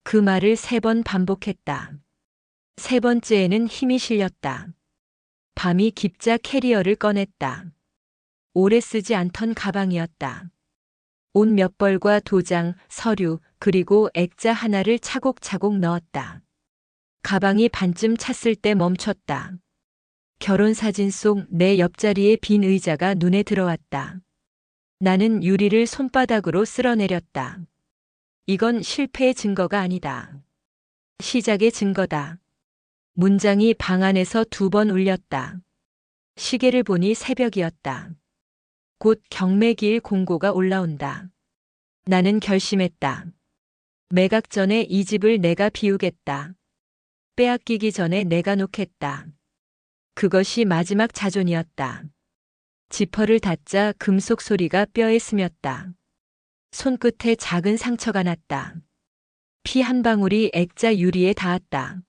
Speaker 1: 그 말을 3번 반복했다. 3번째에는 힘이 실렸다. 밤이 깊자 캐리어를 꺼냈다. 오래 쓰지 않던 가방이었다. 옷 몇 벌과 도장, 서류, 그리고 액자 하나를 차곡차곡 넣었다. 가방이 반쯤 찼을 때 멈췄다. 결혼사진 속 내 옆자리의 빈 의자가 눈에 들어왔다. 나는 유리를 손바닥으로 쓸어내렸다. 이건 실패의 증거가 아니다. 시작의 증거다. 문장이 방 안에서 2번 울렸다. 시계를 보니 새벽이었다. 곧 경매기일 공고가 올라온다. 나는 결심했다. 매각 전에 이 집을 내가 비우겠다. 빼앗기기 전에 내가 놓겠다. 그것이 마지막 자존이었다. 지퍼를 닫자 금속 소리가 뼈에 스몄다. 손끝에 작은 상처가 났다. 피 한 방울이 액자 유리에 닿았다.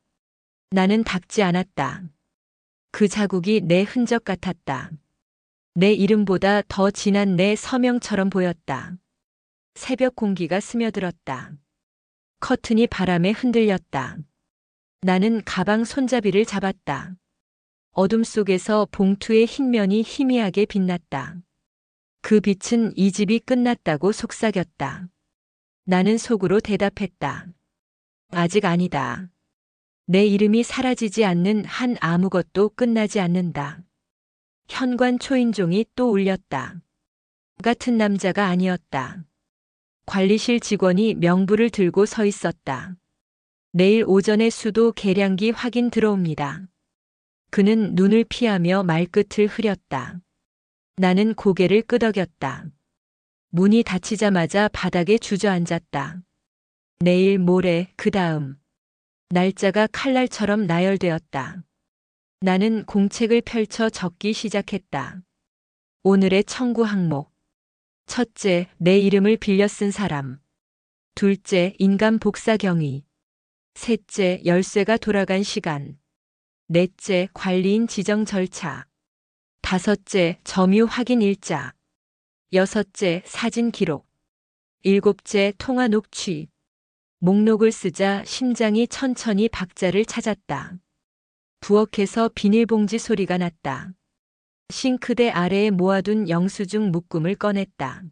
Speaker 1: 나는 닦지 않았다. 그 자국이 내 흔적 같았다. 내 이름보다 더 진한 내 서명처럼 보였다. 새벽 공기가 스며들었다. 커튼이 바람에 흔들렸다. 나는 가방 손잡이를 잡았다. 어둠 속에서 봉투의 흰면이 희미하게 빛났다. 그 빛은 이 집이 끝났다고 속삭였다. 나는 속으로 대답했다. 아직 아니다. 내 이름이 사라지지 않는 한 아무것도 끝나지 않는다. 현관 초인종이 또 울렸다. 같은 남자가 아니었다. 관리실 직원이 명부를 들고 서 있었다. 내일 오전에 수도 계량기 확인 들어옵니다. 그는 눈을 피하며 말끝을 흐렸다. 나는 고개를 끄덕였다. 문이 닫히자마자 바닥에 주저앉았다. 내일 모레 그 다음. 날짜가 칼날처럼 나열되었다. 나는 공책을 펼쳐 적기 시작했다. 오늘의 청구 항목. 첫째, 내 이름을 빌려 쓴 사람. 둘째, 인감 복사 경위. 셋째, 열쇠가 돌아간 시간. 넷째, 관리인 지정 절차. 다섯째, 점유 확인 일자. 여섯째, 사진 기록. 일곱째, 통화 녹취. 목록을 쓰자 심장이 천천히 박자를 찾았다. 부엌에서 비닐봉지 소리가 났다. 싱크대 아래에 모아둔 영수증 묶음을 꺼냈다.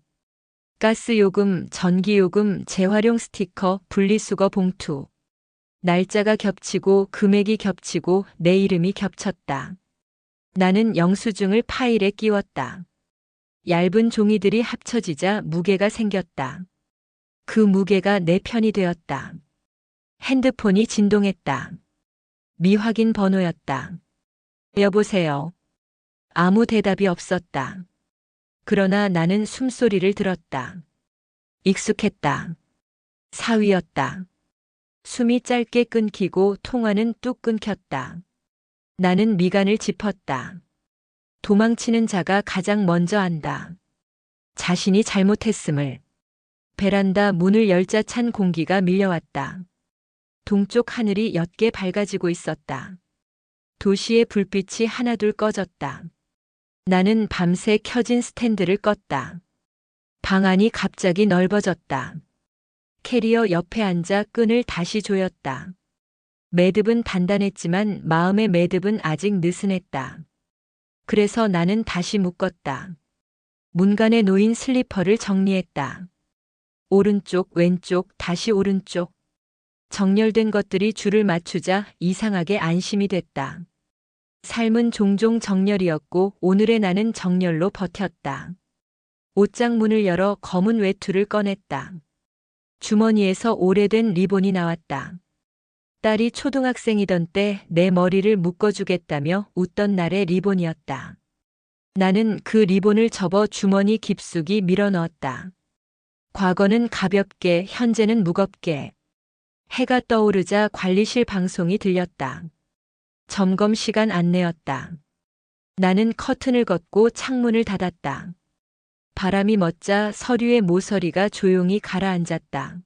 Speaker 1: 가스요금, 전기요금, 재활용 스티커, 분리수거 봉투. 날짜가 겹치고 금액이 겹치고 내 이름이 겹쳤다. 나는 영수증을 파일에 끼웠다. 얇은 종이들이 합쳐지자 무게가 생겼다. 그 무게가 내 편이 되었다. 핸드폰이 진동했다. 미확인 번호였다. 여보세요. 아무 대답이 없었다. 그러나 나는 숨소리를 들었다. 익숙했다. 사위였다. 숨이 짧게 끊기고 통화는 뚝 끊겼다. 나는 미간을 짚었다. 도망치는 자가 가장 먼저 안다. 자신이 잘못했음을. 베란다 문을 열자 찬 공기가 밀려왔다. 동쪽 하늘이 옅게 밝아지고 있었다. 도시의 불빛이 하나둘 꺼졌다. 나는 밤새 켜진 스탠드를 껐다. 방 안이 갑자기 넓어졌다. 캐리어 옆에 앉아 끈을 다시 조였다. 매듭은 단단했지만 마음의 매듭은 아직 느슨했다. 그래서 나는 다시 묶었다. 문간에 놓인 슬리퍼를 정리했다. 오른쪽, 왼쪽, 다시 오른쪽. 정렬된 것들이 줄을 맞추자 이상하게 안심이 됐다. 삶은 종종 정렬이었고 오늘의 나는 정렬로 버텼다. 옷장 문을 열어 검은 외투를 꺼냈다. 주머니에서 오래된 리본이 나왔다. 딸이 초등학생이던 때 내 머리를 묶어주겠다며 웃던 날의 리본이었다. 나는 그 리본을 접어 주머니 깊숙이 밀어넣었다. 과거는 가볍게, 현재는 무겁게. 해가 떠오르자 관리실 방송이 들렸다. 점검 시간 안내였다. 나는 커튼을 걷고 창문을 닫았다. 바람이 멎자 서류의 모서리가 조용히 가라앉았다.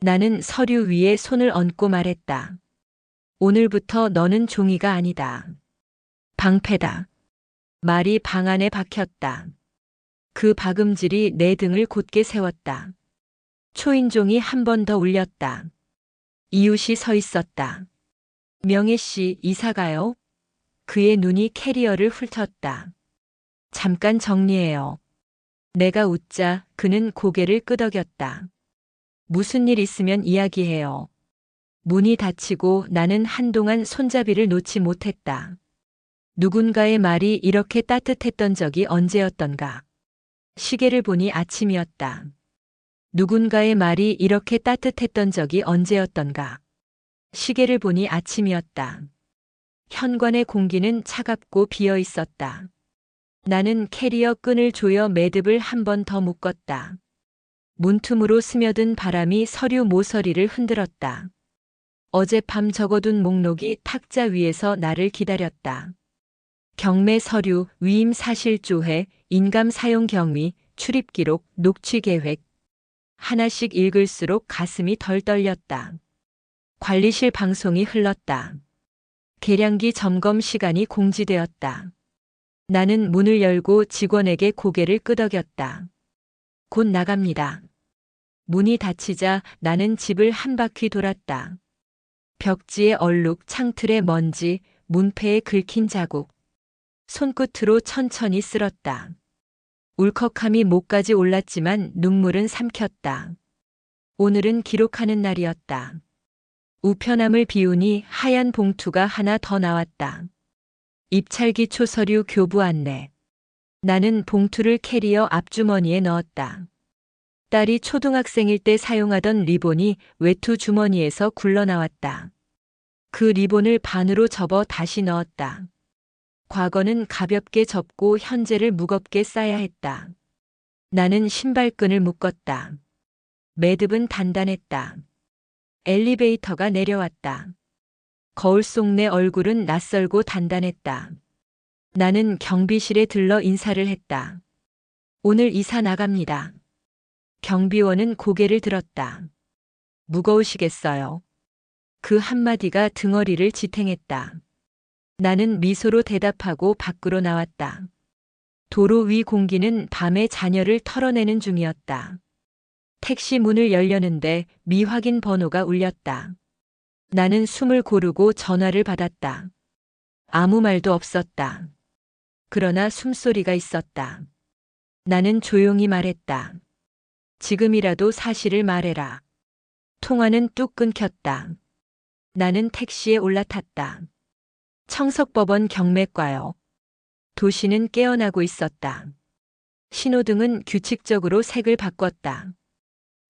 Speaker 1: 나는 서류 위에 손을 얹고 말했다. 오늘부터 너는 종이가 아니다. 방패다. 말이 방 안에 박혔다. 그 박음질이 내 등을 곧게 세웠다. 초인종이 한 번 더 울렸다. 이웃이 서 있었다. 명혜 씨, 이사 가요? 그의 눈이 캐리어를 훑었다. 잠깐 정리해요. 내가 웃자 그는 고개를 끄덕였다. 무슨 일 있으면 이야기해요. 문이 닫히고 나는 한동안 손잡이를 놓지 못했다. 누군가의 말이 이렇게 따뜻했던 적이 언제였던가. 시계를 보니 아침이었다. 누군가의 말이 이렇게 따뜻했던 적이 언제였던가. 시계를 보니 아침이었다. 현관의 공기는 차갑고 비어 있었다. 나는 캐리어 끈을 조여 매듭을 한 번 더 묶었다. 문틈으로 스며든 바람이 서류 모서리를 흔들었다. 어젯밤 적어둔 목록이 탁자 위에서 나를 기다렸다. 경매 서류, 위임 사실 조회, 인감 사용 경위, 출입 기록, 녹취 계획. 하나씩 읽을수록 가슴이 덜 떨렸다. 관리실 방송이 흘렀다. 계량기 점검 시간이 공지되었다. 나는 문을 열고 직원에게 고개를 끄덕였다. 곧 나갑니다. 문이 닫히자 나는 집을 한 바퀴 돌았다. 벽지의 얼룩, 창틀의 먼지, 문패에 긁힌 자국. 손끝으로 천천히 쓸었다. 울컥함이 목까지 올랐지만 눈물은 삼켰다. 오늘은 기록하는 날이었다. 우편함을 비우니 하얀 봉투가 하나 더 나왔다. 입찰기 초서류 교부 안내. 나는 봉투를 캐리어 앞주머니에 넣었다. 딸이 초등학생일 때 사용하던 리본이 외투 주머니에서 굴러나왔다. 그 리본을 반으로 접어 다시 넣었다. 과거는 가볍게 접고 현재를 무겁게 싸야 했다. 나는 신발끈을 묶었다. 매듭은 단단했다. 엘리베이터가 내려왔다. 거울 속 내 얼굴은 낯설고 단단했다. 나는 경비실에 들러 인사를 했다. 오늘 이사 나갑니다. 경비원은 고개를 들었다. 무거우시겠어요? 그 한마디가 등허리를 지탱했다. 나는 미소로 대답하고 밖으로 나왔다. 도로 위 공기는 밤의 잔여를 털어내는 중이었다. 택시 문을 열려는데 미확인 번호가 울렸다. 나는 숨을 고르고 전화를 받았다. 아무 말도 없었다. 그러나 숨소리가 있었다. 나는 조용히 말했다. 지금이라도 사실을 말해라. 통화는 뚝 끊겼다. 나는 택시에 올라탔다. 청석법원 경매과요. 도시는 깨어나고 있었다. 신호등은 규칙적으로 색을 바꿨다.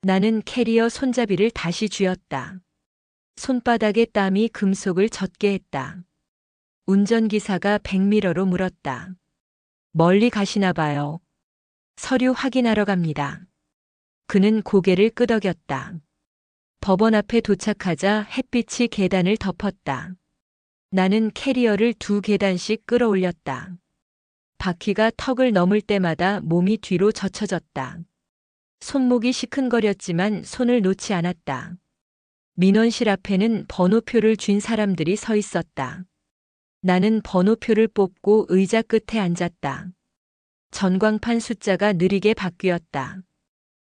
Speaker 1: 나는 캐리어 손잡이를 다시 쥐었다. 손바닥의 땀이 금속을 젖게 했다. 운전기사가 백미러로 물었다. 멀리 가시나 봐요. 서류 확인하러 갑니다. 그는 고개를 끄덕였다. 법원 앞에 도착하자 햇빛이 계단을 덮었다. 나는 캐리어를 2계단씩 끌어올렸다. 바퀴가 턱을 넘을 때마다 몸이 뒤로 젖혀졌다. 손목이 시큰거렸지만 손을 놓지 않았다. 민원실 앞에는 번호표를 쥔 사람들이 서 있었다. 나는 번호표를 뽑고 의자 끝에 앉았다. 전광판 숫자가 느리게 바뀌었다.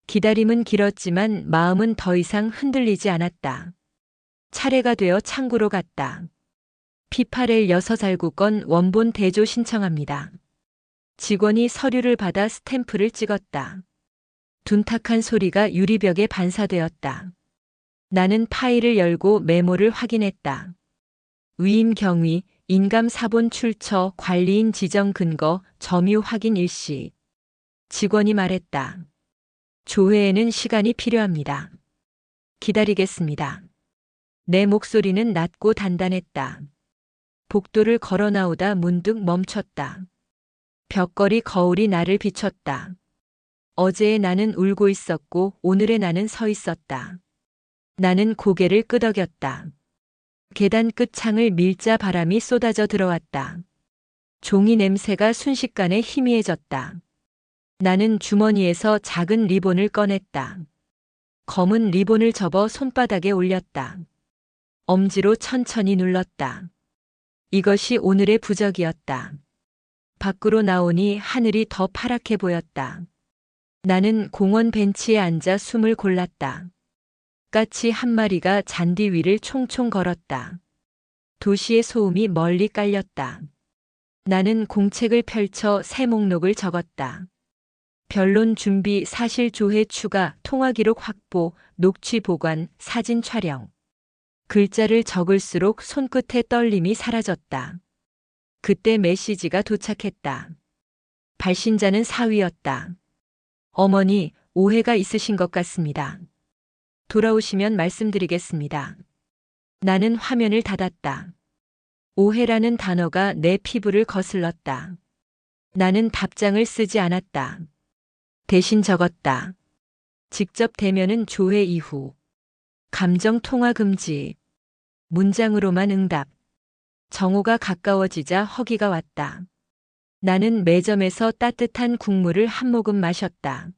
Speaker 1: 기다림은 길었지만 마음은 더 이상 흔들리지 않았다. 차례가 되어 창구로 갔다. P8L 6알구건 원본 대조 신청합니다. 직원이 서류를 받아 스탬프를 찍었다. 둔탁한 소리가 유리벽에 반사되었다. 나는 파일을 열고 메모를 확인했다. 위임 경위, 인감 사본 출처, 관리인 지정 근거, 점유 확인 일시. 직원이 말했다. 조회에는 시간이 필요합니다. 기다리겠습니다. 내 목소리는 낮고 단단했다. 복도를 걸어 나오다 문득 멈췄다. 벽걸이 거울이 나를 비췄다. 어제의 나는 울고 있었고 오늘의 나는 서 있었다. 나는 고개를 끄덕였다. 계단 끝 창을 밀자 바람이 쏟아져 들어왔다. 종이 냄새가 순식간에 희미해졌다. 나는 주머니에서 작은 리본을 꺼냈다. 검은 리본을 접어 손바닥에 올렸다. 엄지로 천천히 눌렀다. 이것이 오늘의 부적이었다. 밖으로 나오니 하늘이 더 파랗게 보였다. 나는 공원 벤치에 앉아 숨을 골랐다. 까치 한 마리가 잔디 위를 총총 걸었다. 도시의 소음이 멀리 깔렸다. 나는 공책을 펼쳐 새 목록을 적었다. 변론 준비, 사실 조회 추가, 통화 기록 확보, 녹취 보관, 사진 촬영. 글자를 적을수록 손끝의 떨림이 사라졌다. 그때 메시지가 도착했다. 발신자는 사위였다. 어머니, 오해가 있으신 것 같습니다. 돌아오시면 말씀드리겠습니다. 나는 화면을 닫았다. 오해라는 단어가 내 피부를 거슬렀다. 나는 답장을 쓰지 않았다. 대신 적었다. 직접 대면은 조회 이후. 감정 통화 금지. 문장으로만 응답. 정오가 가까워지자 허기가 왔다. 나는 매점에서 따뜻한 국물을 한 모금 마셨다.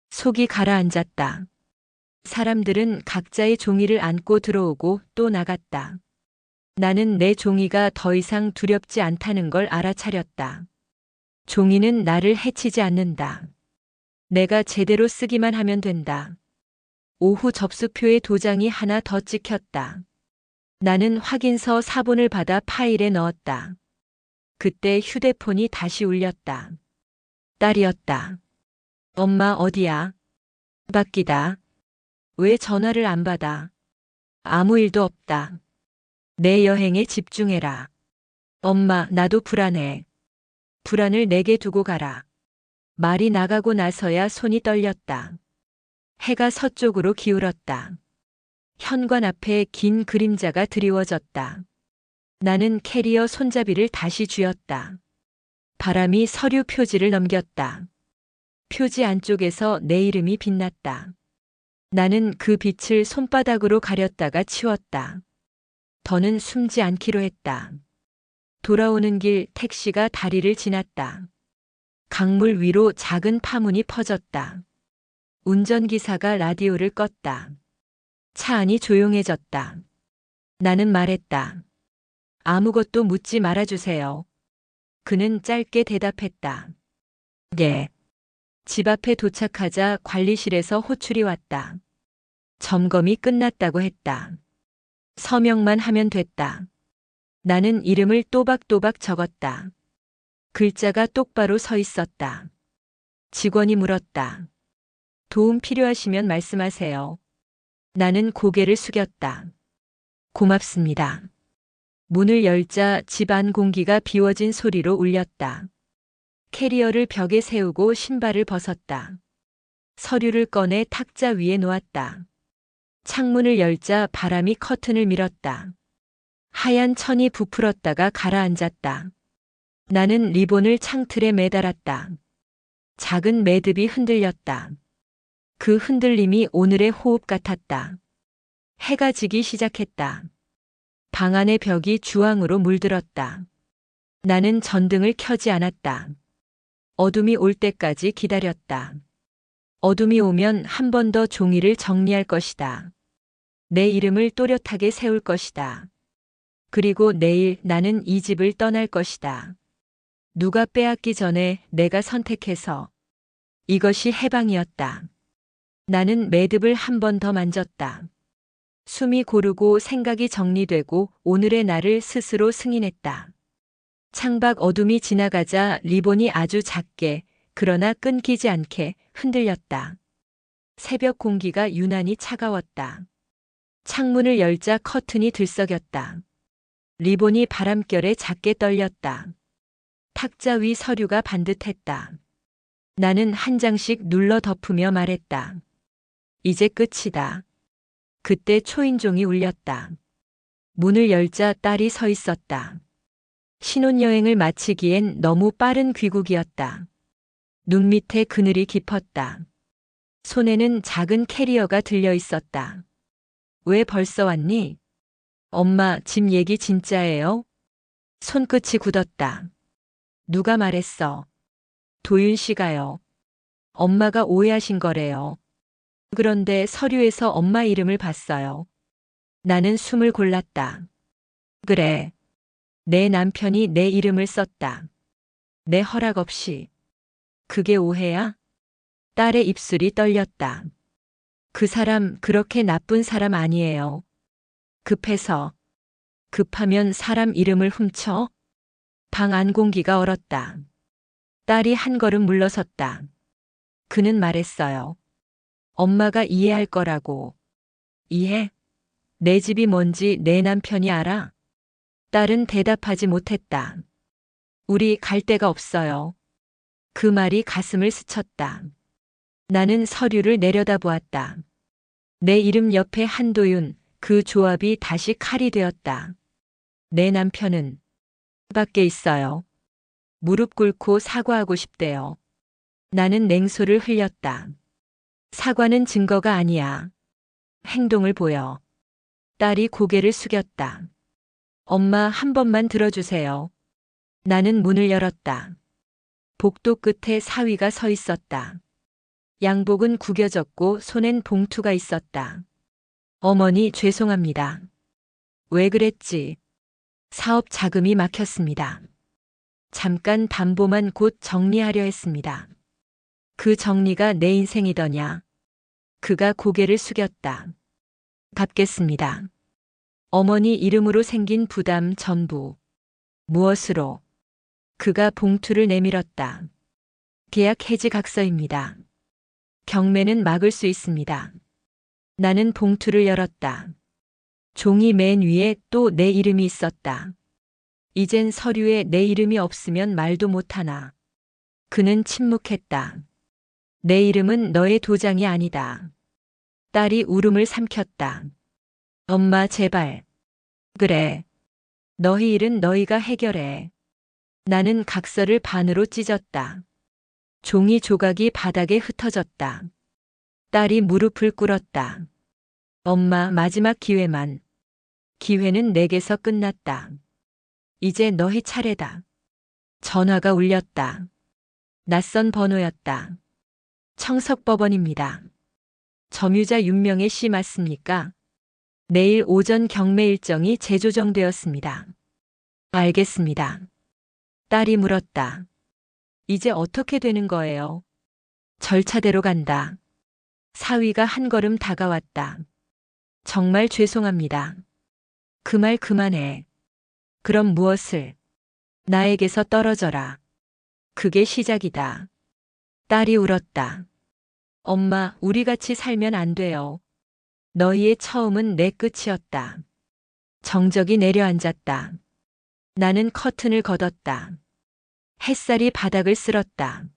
Speaker 1: 속이 가라앉았다. 사람들은 각자의 종이를 안고 들어오고 또 나갔다. 나는 내 종이가 더 이상 두렵지 않다는 걸 알아차렸다. 종이는 나를 해치지 않는다. 내가 제대로 쓰기만 하면 된다. 오후 접수표에 도장이 하나 더 찍혔다. 나는 확인서 사본을 받아 파일에 넣었다. 그때 휴대폰이 다시 울렸다. 딸이었다. 엄마 어디야? 바뀌다. 왜 전화를 안 받아? 아무 일도 없다. 내 여행에 집중해라. 엄마, 나도 불안해. 불안을 내게 두고 가라. 말이 나가고 나서야 손이 떨렸다. 해가 서쪽으로 기울었다. 현관 앞에 긴 그림자가 드리워졌다. 나는 캐리어 손잡이를 다시 쥐었다. 바람이 서류 표지를 넘겼다. 표지 안쪽에서 내 이름이 빛났다. 나는 그 빛을 손바닥으로 가렸다가 치웠다. 더는 숨지 않기로 했다. 돌아오는 길 택시가 다리를 지났다. 강물 위로 작은 파문이 퍼졌다. 운전기사가 라디오를 껐다. 차 안이 조용해졌다. 나는 말했다. 아무것도 묻지 말아주세요. 그는 짧게 대답했다. 예. 집 앞에 도착하자 관리실에서 호출이 왔다. 점검이 끝났다고 했다. 서명만 하면 됐다. 나는 이름을 또박또박 적었다. 글자가 똑바로 서 있었다. 직원이 물었다. 도움 필요하시면 말씀하세요. 나는 고개를 숙였다. 고맙습니다. 문을 열자 집 안 공기가 비워진 소리로 울렸다. 캐리어를 벽에 세우고 신발을 벗었다. 서류를 꺼내 탁자 위에 놓았다. 창문을 열자 바람이 커튼을 밀었다. 하얀 천이 부풀었다가 가라앉았다. 나는 리본을 창틀에 매달았다. 작은 매듭이 흔들렸다. 그 흔들림이 오늘의 호흡 같았다. 해가 지기 시작했다. 방 안의 벽이 주황으로 물들었다. 나는 전등을 켜지 않았다. 어둠이 올 때까지 기다렸다. 어둠이 오면 한 번 더 종이를 정리할 것이다. 내 이름을 또렷하게 세울 것이다. 그리고 내일 나는 이 집을 떠날 것이다. 누가 빼앗기 전에 내가 선택해서. 이것이 해방이었다. 나는 매듭을 한 번 더 만졌다. 숨이 고르고 생각이 정리되고 오늘의 나를 스스로 승인했다. 창밖 어둠이 지나가자 리본이 아주 작게 그러나 끊기지 않게 흔들렸다. 새벽 공기가 유난히 차가웠다. 창문을 열자 커튼이 들썩였다. 리본이 바람결에 작게 떨렸다. 탁자 위 서류가 반듯했다. 나는 한 장씩 눌러 덮으며 말했다. 이제 끝이다. 그때 초인종이 울렸다. 문을 열자 딸이 서 있었다. 신혼여행을 마치기엔 너무 빠른 귀국이었다. 눈 밑에 그늘이 깊었다. 손에는 작은 캐리어가 들려 있었다. 왜 벌써 왔니? 엄마, 집 얘기 진짜예요? 손끝이 굳었다. 누가 말했어? 도윤 씨가요. 엄마가 오해하신 거래요. 그런데 서류에서 엄마 이름을 봤어요. 나는 숨을 골랐다. 그래. 내 남편이 내 이름을 썼다. 내 허락 없이. 그게 오해야? 딸의 입술이 떨렸다. 그 사람 그렇게 나쁜 사람 아니에요. 급해서. 급하면 사람 이름을 훔쳐? 방 안 공기가 얼었다. 딸이 한 걸음 물러섰다. 그는 말했어요. 엄마가 이해할 거라고. 이해? 내 집이 뭔지 내 남편이 알아? 딸은 대답하지 못했다. 우리 갈 데가 없어요. 그 말이 가슴을 스쳤다. 나는 서류를 내려다보았다. 내 이름 옆에 한도윤, 그 조합이 다시 칼이 되었다. 내 남편은 밖에 있어요. 무릎 꿇고 사과하고 싶대요. 나는 냉소를 흘렸다. 사과는 증거가 아니야. 행동을 보여. 딸이 고개를 숙였다. 엄마 한 번만 들어주세요. 나는 문을 열었다. 복도 끝에 사위가 서 있었다. 양복은 구겨졌고 손엔 봉투가 있었다. 어머니 죄송합니다. 왜 그랬지? 사업 자금이 막혔습니다. 잠깐 담보만 곧 정리하려 했습니다. 그 정리가 내 인생이더냐? 그가 고개를 숙였다. 갚겠습니다. 어머니 이름으로 생긴 부담 전부. 무엇으로? 그가 봉투를 내밀었다. 계약 해지 각서입니다. 경매는 막을 수 있습니다. 나는 봉투를 열었다. 종이 맨 위에 또 내 이름이 있었다. 이젠 서류에 내 이름이 없으면 말도 못하나. 그는 침묵했다. 내 이름은 너의 도장이 아니다. 딸이 울음을 삼켰다. 엄마 제발. 그래. 너희 일은 너희가 해결해. 나는 각서를 반으로 찢었다. 종이 조각이 바닥에 흩어졌다. 딸이 무릎을 꿇었다. 엄마 마지막 기회만. 기회는 내게서 끝났다. 이제 너희 차례다. 전화가 울렸다. 낯선 번호였다. 청석법원입니다. 점유자 윤명혜 씨 맞습니까? 내일 오전 경매 일정이 재조정되었습니다. 알겠습니다. 딸이 물었다. 이제 어떻게 되는 거예요? 절차대로 간다. 사위가 한 걸음 다가왔다. 정말 죄송합니다. 그 말 그만해. 그럼 무엇을? 나에게서 떨어져라. 그게 시작이다. 딸이 울었다. 엄마, 우리 같이 살면 안 돼요. 너희의 처음은 내 끝이었다. 정적이 내려앉았다. 나는 커튼을 걷었다. 햇살이 바닥을 쓸었다.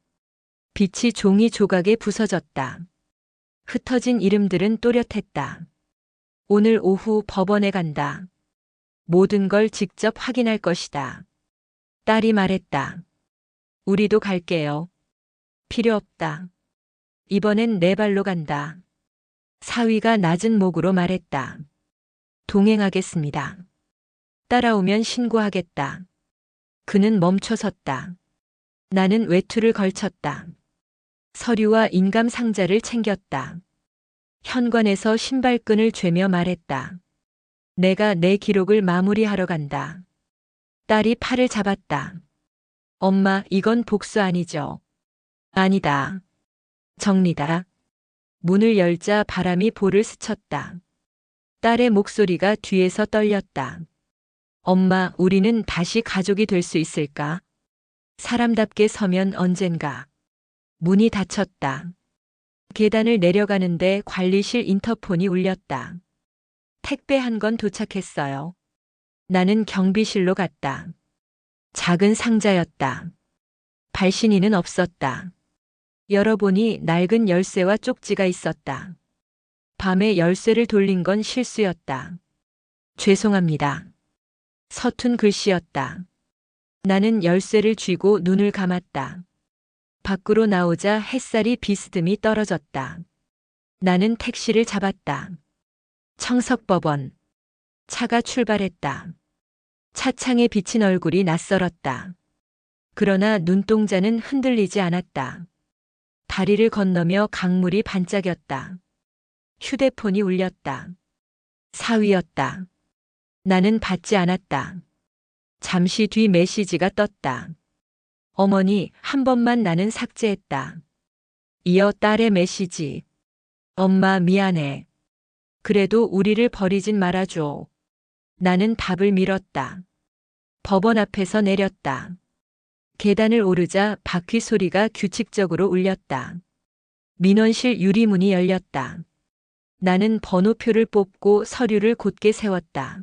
Speaker 1: 빛이 종이 조각에 부서졌다. 흩어진 이름들은 또렷했다. 오늘 오후 법원에 간다. 모든 걸 직접 확인할 것이다. 딸이 말했다. 우리도 갈게요. 필요 없다. 이번엔 내 발로 간다. 사위가 낮은 목으로 말했다. 동행하겠습니다. 따라오면 신고하겠다. 그는 멈춰섰다. 나는 외투를 걸쳤다. 서류와 인감 상자를 챙겼다. 현관에서 신발끈을 죄며 말했다. 내가 내 기록을 마무리하러 간다. 딸이 팔을 잡았다. 엄마, 이건 복수 아니죠? 아니다. 정리다. 문을 열자 바람이 볼을 스쳤다. 딸의 목소리가 뒤에서 떨렸다. 엄마, 우리는 다시 가족이 될 수 있을까? 사람답게 서면 언젠가. 문이 닫혔다. 계단을 내려가는데 관리실 인터폰이 울렸다. 택배 한 건 도착했어요. 나는 경비실로 갔다. 작은 상자였다. 발신인은 없었다. 열어보니 낡은 열쇠와 쪽지가 있었다. 밤에 열쇠를 돌린 건 실수였다. 죄송합니다. 서툰 글씨였다. 나는 열쇠를 쥐고 눈을 감았다. 밖으로 나오자 햇살이 비스듬히 떨어졌다. 나는 택시를 잡았다. 청석법원. 차가 출발했다. 차창에 비친 얼굴이 낯설었다. 그러나 눈동자는 흔들리지 않았다. 다리를 건너며 강물이 반짝였다. 휴대폰이 울렸다. 사위였다. 나는 받지 않았다. 잠시 뒤 메시지가 떴다. 어머니, 한 번만 나는 삭제했다. 이어 딸의 메시지. 엄마, 미안해. 그래도 우리를 버리진 말아줘. 나는 답을 밀었다. 법원 앞에서 내렸다. 계단을 오르자 바퀴 소리가 규칙적으로 울렸다. 민원실 유리문이 열렸다. 나는 번호표를 뽑고 서류를 곧게 세웠다.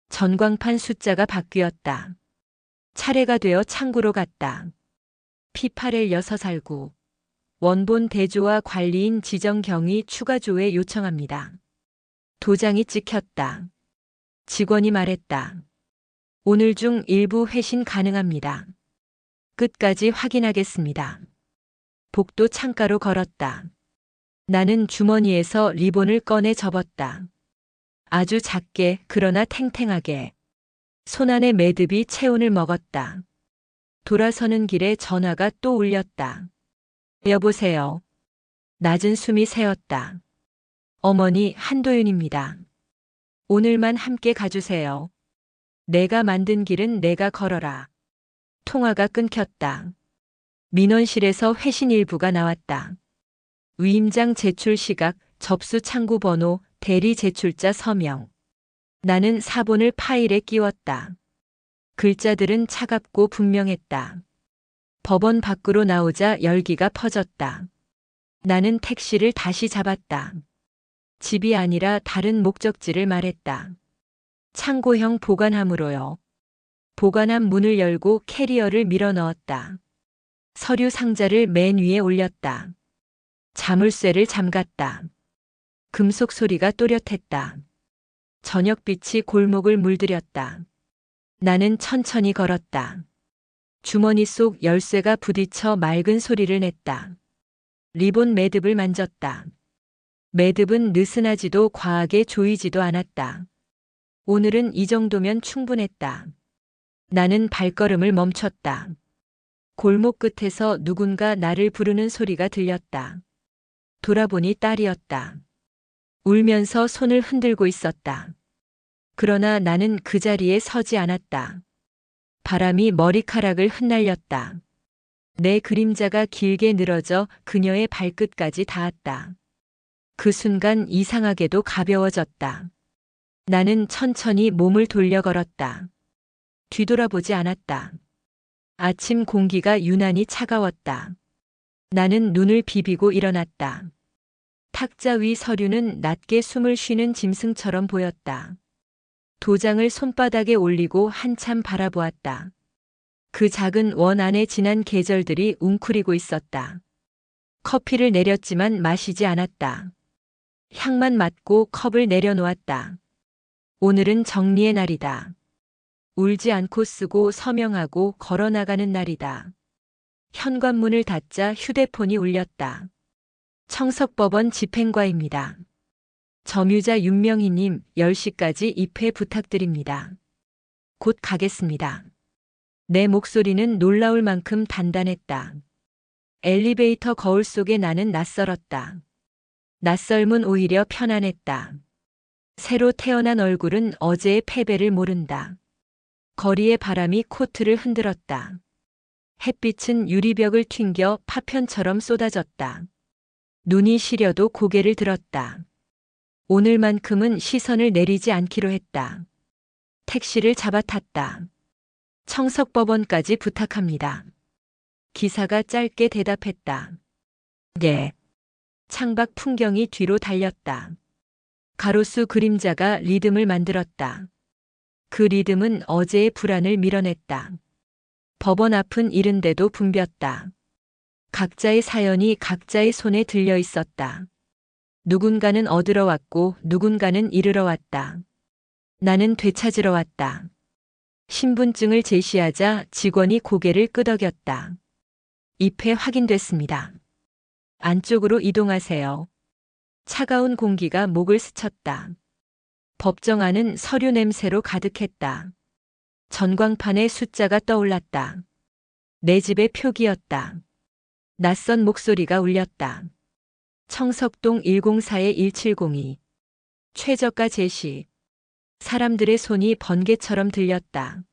Speaker 1: 전광판 숫자가 바뀌었다. 차례가 되어 창구로 갔다. P8L 6알구. 원본 대조와 관리인 지정경위 추가 조회 요청합니다. 도장이 찍혔다. 직원이 말했다. 오늘 중 일부 회신 가능합니다. 끝까지 확인하겠습니다. 복도 창가로 걸었다. 나는 주머니에서 리본을 꺼내 접었다. 아주 작게 그러나 탱탱하게. 손안의 매듭이 체온을 먹었다. 돌아서는 길에 전화가 또 울렸다. 여보세요. 낮은 숨이 새었다. 어머니, 한도윤입니다. 오늘만 함께 가주세요. 내가 만든 길은 내가 걸어라. 통화가 끊겼다. 민원실에서 회신 일부가 나왔다. 위임장 제출 시각, 접수 창구 번호, 대리 제출자 서명. 나는 사본을 파일에 끼웠다. 글자들은 차갑고 분명했다. 법원 밖으로 나오자 열기가 퍼졌다. 나는 택시를 다시 잡았다. 집이 아니라 다른 목적지를 말했다. 창고형 보관함으로요. 보관함 문을 열고 캐리어를 밀어 넣었다. 서류 상자를 맨 위에 올렸다. 자물쇠를 잠갔다. 금속 소리가 또렷했다. 저녁빛이 골목을 물들였다. 나는 천천히 걸었다. 주머니 속 열쇠가 부딪혀 맑은 소리를 냈다. 리본 매듭을 만졌다. 매듭은 느슨하지도 과하게 조이지도 않았다. 오늘은 이 정도면 충분했다. 나는 발걸음을 멈췄다. 골목 끝에서 누군가 나를 부르는 소리가 들렸다. 돌아보니 딸이었다. 울면서 손을 흔들고 있었다. 그러나 나는 그 자리에 서지 않았다. 바람이 머리카락을 흩날렸다. 내 그림자가 길게 늘어져 그녀의 발끝까지 닿았다. 그 순간 이상하게도 가벼워졌다. 나는 천천히 몸을 돌려 걸었다. 뒤돌아보지 않았다. 아침 공기가 유난히 차가웠다. 나는 눈을 비비고 일어났다. 탁자 위 서류는 낮게 숨을 쉬는 짐승처럼 보였다. 도장을 손바닥에 올리고 한참 바라보았다. 그 작은 원 안에 지난 계절들이 웅크리고 있었다. 커피를 내렸지만 마시지 않았다. 향만 맡고 컵을 내려놓았다. 오늘은 정리의 날이다. 울지 않고 쓰고 서명하고 걸어나가는 날이다. 현관문을 닫자 휴대폰이 울렸다. 청석법원 집행과입니다. 점유자 윤명희님 10시까지 입회 부탁드립니다. 곧 가겠습니다. 내 목소리는 놀라울 만큼 단단했다. 엘리베이터 거울 속에 나는 낯설었다. 낯설문 오히려 편안했다. 새로 태어난 얼굴은 어제의 패배를 모른다. 거리의 바람이 코트를 흔들었다. 햇빛은 유리벽을 튕겨 파편처럼 쏟아졌다. 눈이 시려도 고개를 들었다. 오늘만큼은 시선을 내리지 않기로 했다. 택시를 잡아탔다. 청석법원까지 부탁합니다. 기사가 짧게 대답했다. 예. 창밖 풍경이 뒤로 달렸다. 가로수 그림자가 리듬을 만들었다. 그 리듬은 어제의 불안을 밀어냈다. 법원 앞은 이른데도 붐볐다. 각자의 사연이 각자의 손에 들려 있었다. 누군가는 얻으러 왔고 누군가는 이르러 왔다. 나는 되찾으러 왔다. 신분증을 제시하자 직원이 고개를 끄덕였다. 입회 확인됐습니다. 안쪽으로 이동하세요. 차가운 공기가 목을 스쳤다. 법정 안은 서류 냄새로 가득했다. 전광판에 숫자가 떠올랐다. 내 집의 표기였다. 낯선 목소리가 울렸다. 청석동 104-1702. 최저가 제시. 사람들의 손이 번개처럼 들렸다.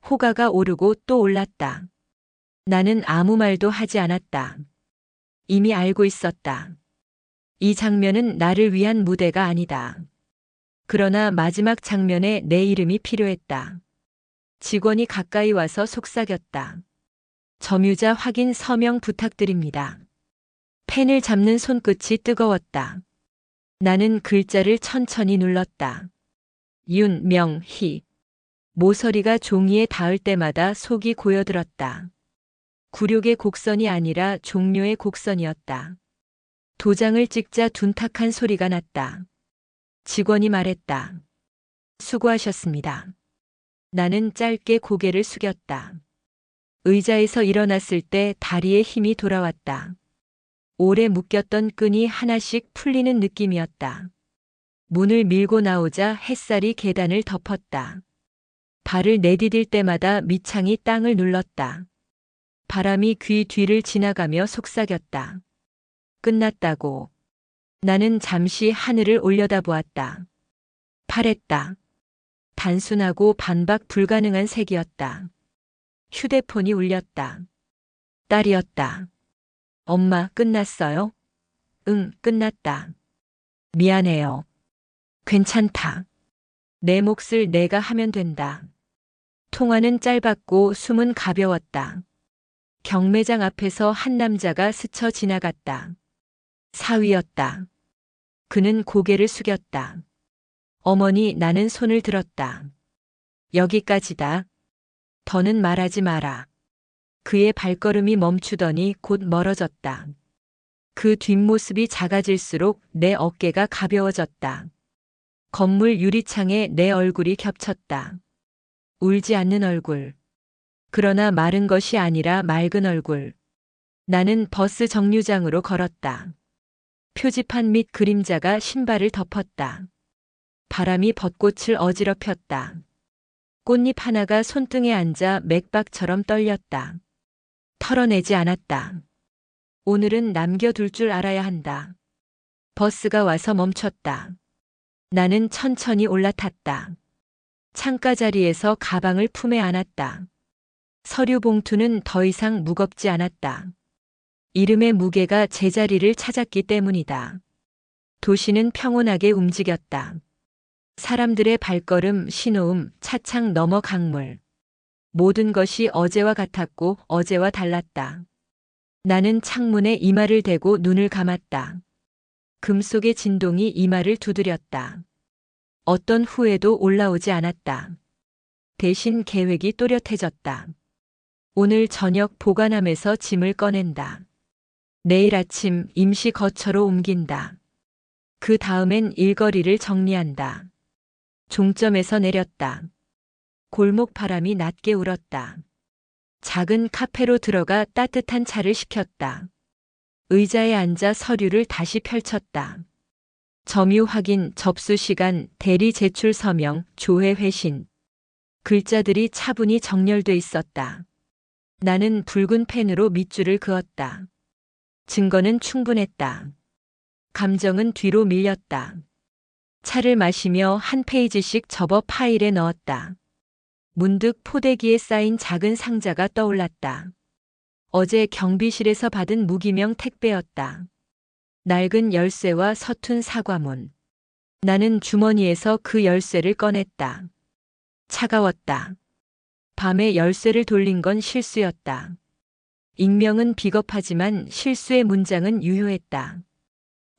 Speaker 1: 호가가 오르고 또 올랐다. 나는 아무 말도 하지 않았다. 이미 알고 있었다. 이 장면은 나를 위한 무대가 아니다. 그러나 마지막 장면에 내 이름이 필요했다. 직원이 가까이 와서 속삭였다. 점유자 확인 서명 부탁드립니다. 펜을 잡는 손끝이 뜨거웠다. 나는 글자를 천천히 눌렀다. 윤명희. 모서리가 종이에 닿을 때마다 속이 고여들었다. 굴욕의 곡선이 아니라 종료의 곡선이었다. 도장을 찍자 둔탁한 소리가 났다. 직원이 말했다. 수고하셨습니다. 나는 짧게 고개를 숙였다. 의자에서 일어났을 때 다리에 힘이 돌아왔다. 오래 묶였던 끈이 하나씩 풀리는 느낌이었다. 문을 밀고 나오자 햇살이 계단을 덮었다. 발을 내디딜 때마다 밑창이 땅을 눌렀다. 바람이 귀 뒤를 지나가며 속삭였다. 끝났다고. 나는 잠시 하늘을 올려다보았다. 파랬다. 단순하고 반박 불가능한 색이었다. 휴대폰이 울렸다. 딸이었다. 엄마, 끝났어요? 응, 끝났다. 미안해요. 괜찮다. 내 몫을 내가 하면 된다. 통화는 짧았고 숨은 가벼웠다. 경매장 앞에서 한 남자가 스쳐 지나갔다. 사위였다. 그는 고개를 숙였다. 어머니, 나는 손을 들었다. 여기까지다. 더는 말하지 마라. 그의 발걸음이 멈추더니 곧 멀어졌다. 그 뒷모습이 작아질수록 내 어깨가 가벼워졌다. 건물 유리창에 내 얼굴이 겹쳤다. 울지 않는 얼굴. 그러나 마른 것이 아니라 맑은 얼굴. 나는 버스 정류장으로 걸었다. 표지판 및 그림자가 신발을 덮었다. 바람이 벚꽃을 어지럽혔다. 꽃잎 하나가 손등에 앉아 맥박처럼 떨렸다. 털어내지 않았다. 오늘은 남겨둘 줄 알아야 한다. 버스가 와서 멈췄다. 나는 천천히 올라탔다. 창가 자리에서 가방을 품에 안았다. 서류 봉투는 더 이상 무겁지 않았다. 이름의 무게가 제자리를 찾았기 때문이다. 도시는 평온하게 움직였다. 사람들의 발걸음, 신호음, 차창 너머 강물. 모든 것이 어제와 같았고 어제와 달랐다. 나는 창문에 이마를 대고 눈을 감았다. 금속의 진동이 이마를 두드렸다. 어떤 후회도 올라오지 않았다. 대신 계획이 또렷해졌다. 오늘 저녁 보관함에서 짐을 꺼낸다. 내일 아침 임시 거처로 옮긴다. 그 다음엔 일거리를 정리한다. 종점에서 내렸다. 골목 바람이 낮게 울었다. 작은 카페로 들어가 따뜻한 차를 시켰다. 의자에 앉아 서류를 다시 펼쳤다. 점유 확인, 접수 시간, 대리 제출 서명, 조회 회신. 글자들이 차분히 정렬돼 있었다. 나는 붉은 펜으로 밑줄을 그었다. 증거는 충분했다. 감정은 뒤로 밀렸다. 차를 마시며 한 페이지씩 접어 파일에 넣었다. 문득 포대기에 쌓인 작은 상자가 떠올랐다. 어제 경비실에서 받은 무기명 택배였다. 낡은 열쇠와 서툰 사과문. 나는 주머니에서 그 열쇠를 꺼냈다. 차가웠다. 밤에 열쇠를 돌린 건 실수였다. 익명은 비겁하지만 실수의 문장은 유효했다.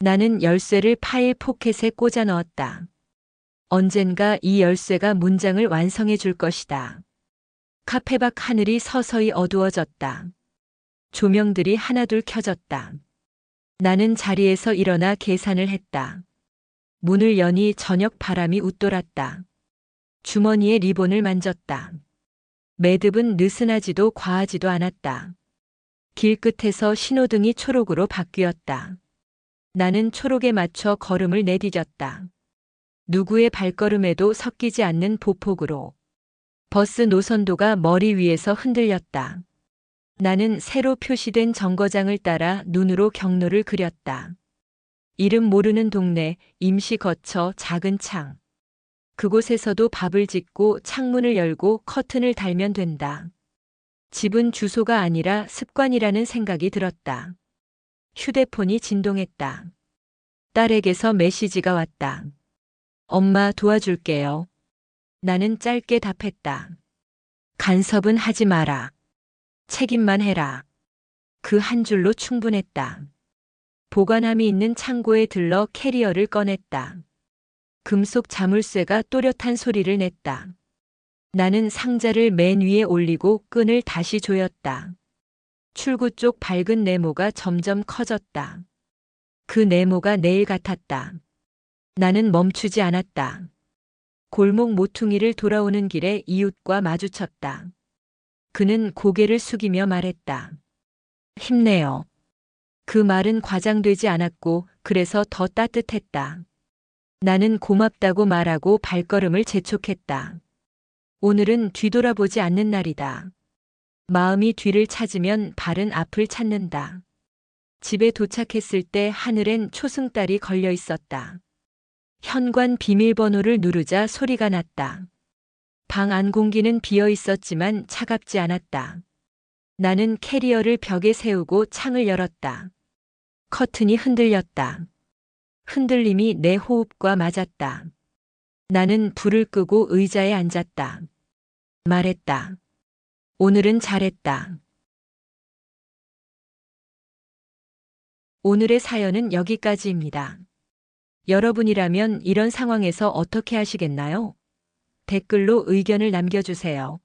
Speaker 1: 나는 열쇠를 파일 포켓에 꽂아 넣었다. 언젠가 이 열쇠가 문장을 완성해 줄 것이다. 카페 밖 하늘이 서서히 어두워졌다. 조명들이 하나둘 켜졌다. 나는 자리에서 일어나 계산을 했다. 문을 여니 저녁 바람이 웃돌았다. 주머니에 리본을 만졌다. 매듭은 느슨하지도 과하지도 않았다. 길끝에서 신호등이 초록으로 바뀌었다. 나는 초록에 맞춰 걸음을 내디뎠다. 누구의 발걸음에도 섞이지 않는 보폭으로. 버스 노선도가 머리 위에서 흔들렸다. 나는 새로 표시된 정거장을 따라 눈으로 경로를 그렸다. 이름 모르는 동네, 임시 거처, 작은 창. 그곳에서도 밥을 짓고 창문을 열고 커튼을 달면 된다. 집은 주소가 아니라 습관이라는 생각이 들었다. 휴대폰이 진동했다. 딸에게서 메시지가 왔다. 엄마 도와줄게요. 나는 짧게 답했다. 간섭은 하지 마라. 책임만 해라. 그 한 줄로 충분했다. 보관함이 있는 창고에 들러 캐리어를 꺼냈다. 금속 자물쇠가 또렷한 소리를 냈다. 나는 상자를 맨 위에 올리고 끈을 다시 조였다. 출구 쪽 밝은 네모가 점점 커졌다. 그 네모가 내일 같았다. 나는 멈추지 않았다. 골목 모퉁이를 돌아오는 길에 이웃과 마주쳤다. 그는 고개를 숙이며 말했다. 힘내요. 그 말은 과장되지 않았고 그래서 더 따뜻했다. 나는 고맙다고 말하고 발걸음을 재촉했다. 오늘은 뒤돌아보지 않는 날이다. 마음이 뒤를 찾으면 발은 앞을 찾는다. 집에 도착했을 때 하늘엔 초승달이 걸려 있었다. 현관 비밀번호를 누르자 소리가 났다. 방 안 공기는 비어 있었지만 차갑지 않았다. 나는 캐리어를 벽에 세우고 창을 열었다. 커튼이 흔들렸다. 흔들림이 내 호흡과 맞았다. 나는 불을 끄고 의자에 앉았다. 말했다. 오늘은 잘했다. 오늘의 사연은 여기까지입니다. 여러분이라면 이런 상황에서 어떻게 하시겠나요? 댓글로 의견을 남겨주세요.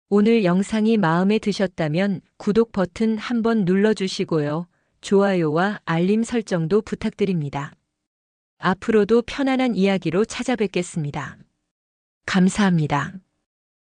Speaker 1: 오늘 영상이 마음에 드셨다면 구독 버튼 한번 눌러주시고요. 좋아요와 알림 설정도 부탁드립니다. 앞으로도 편안한 이야기로 찾아뵙겠습니다. 감사합니다.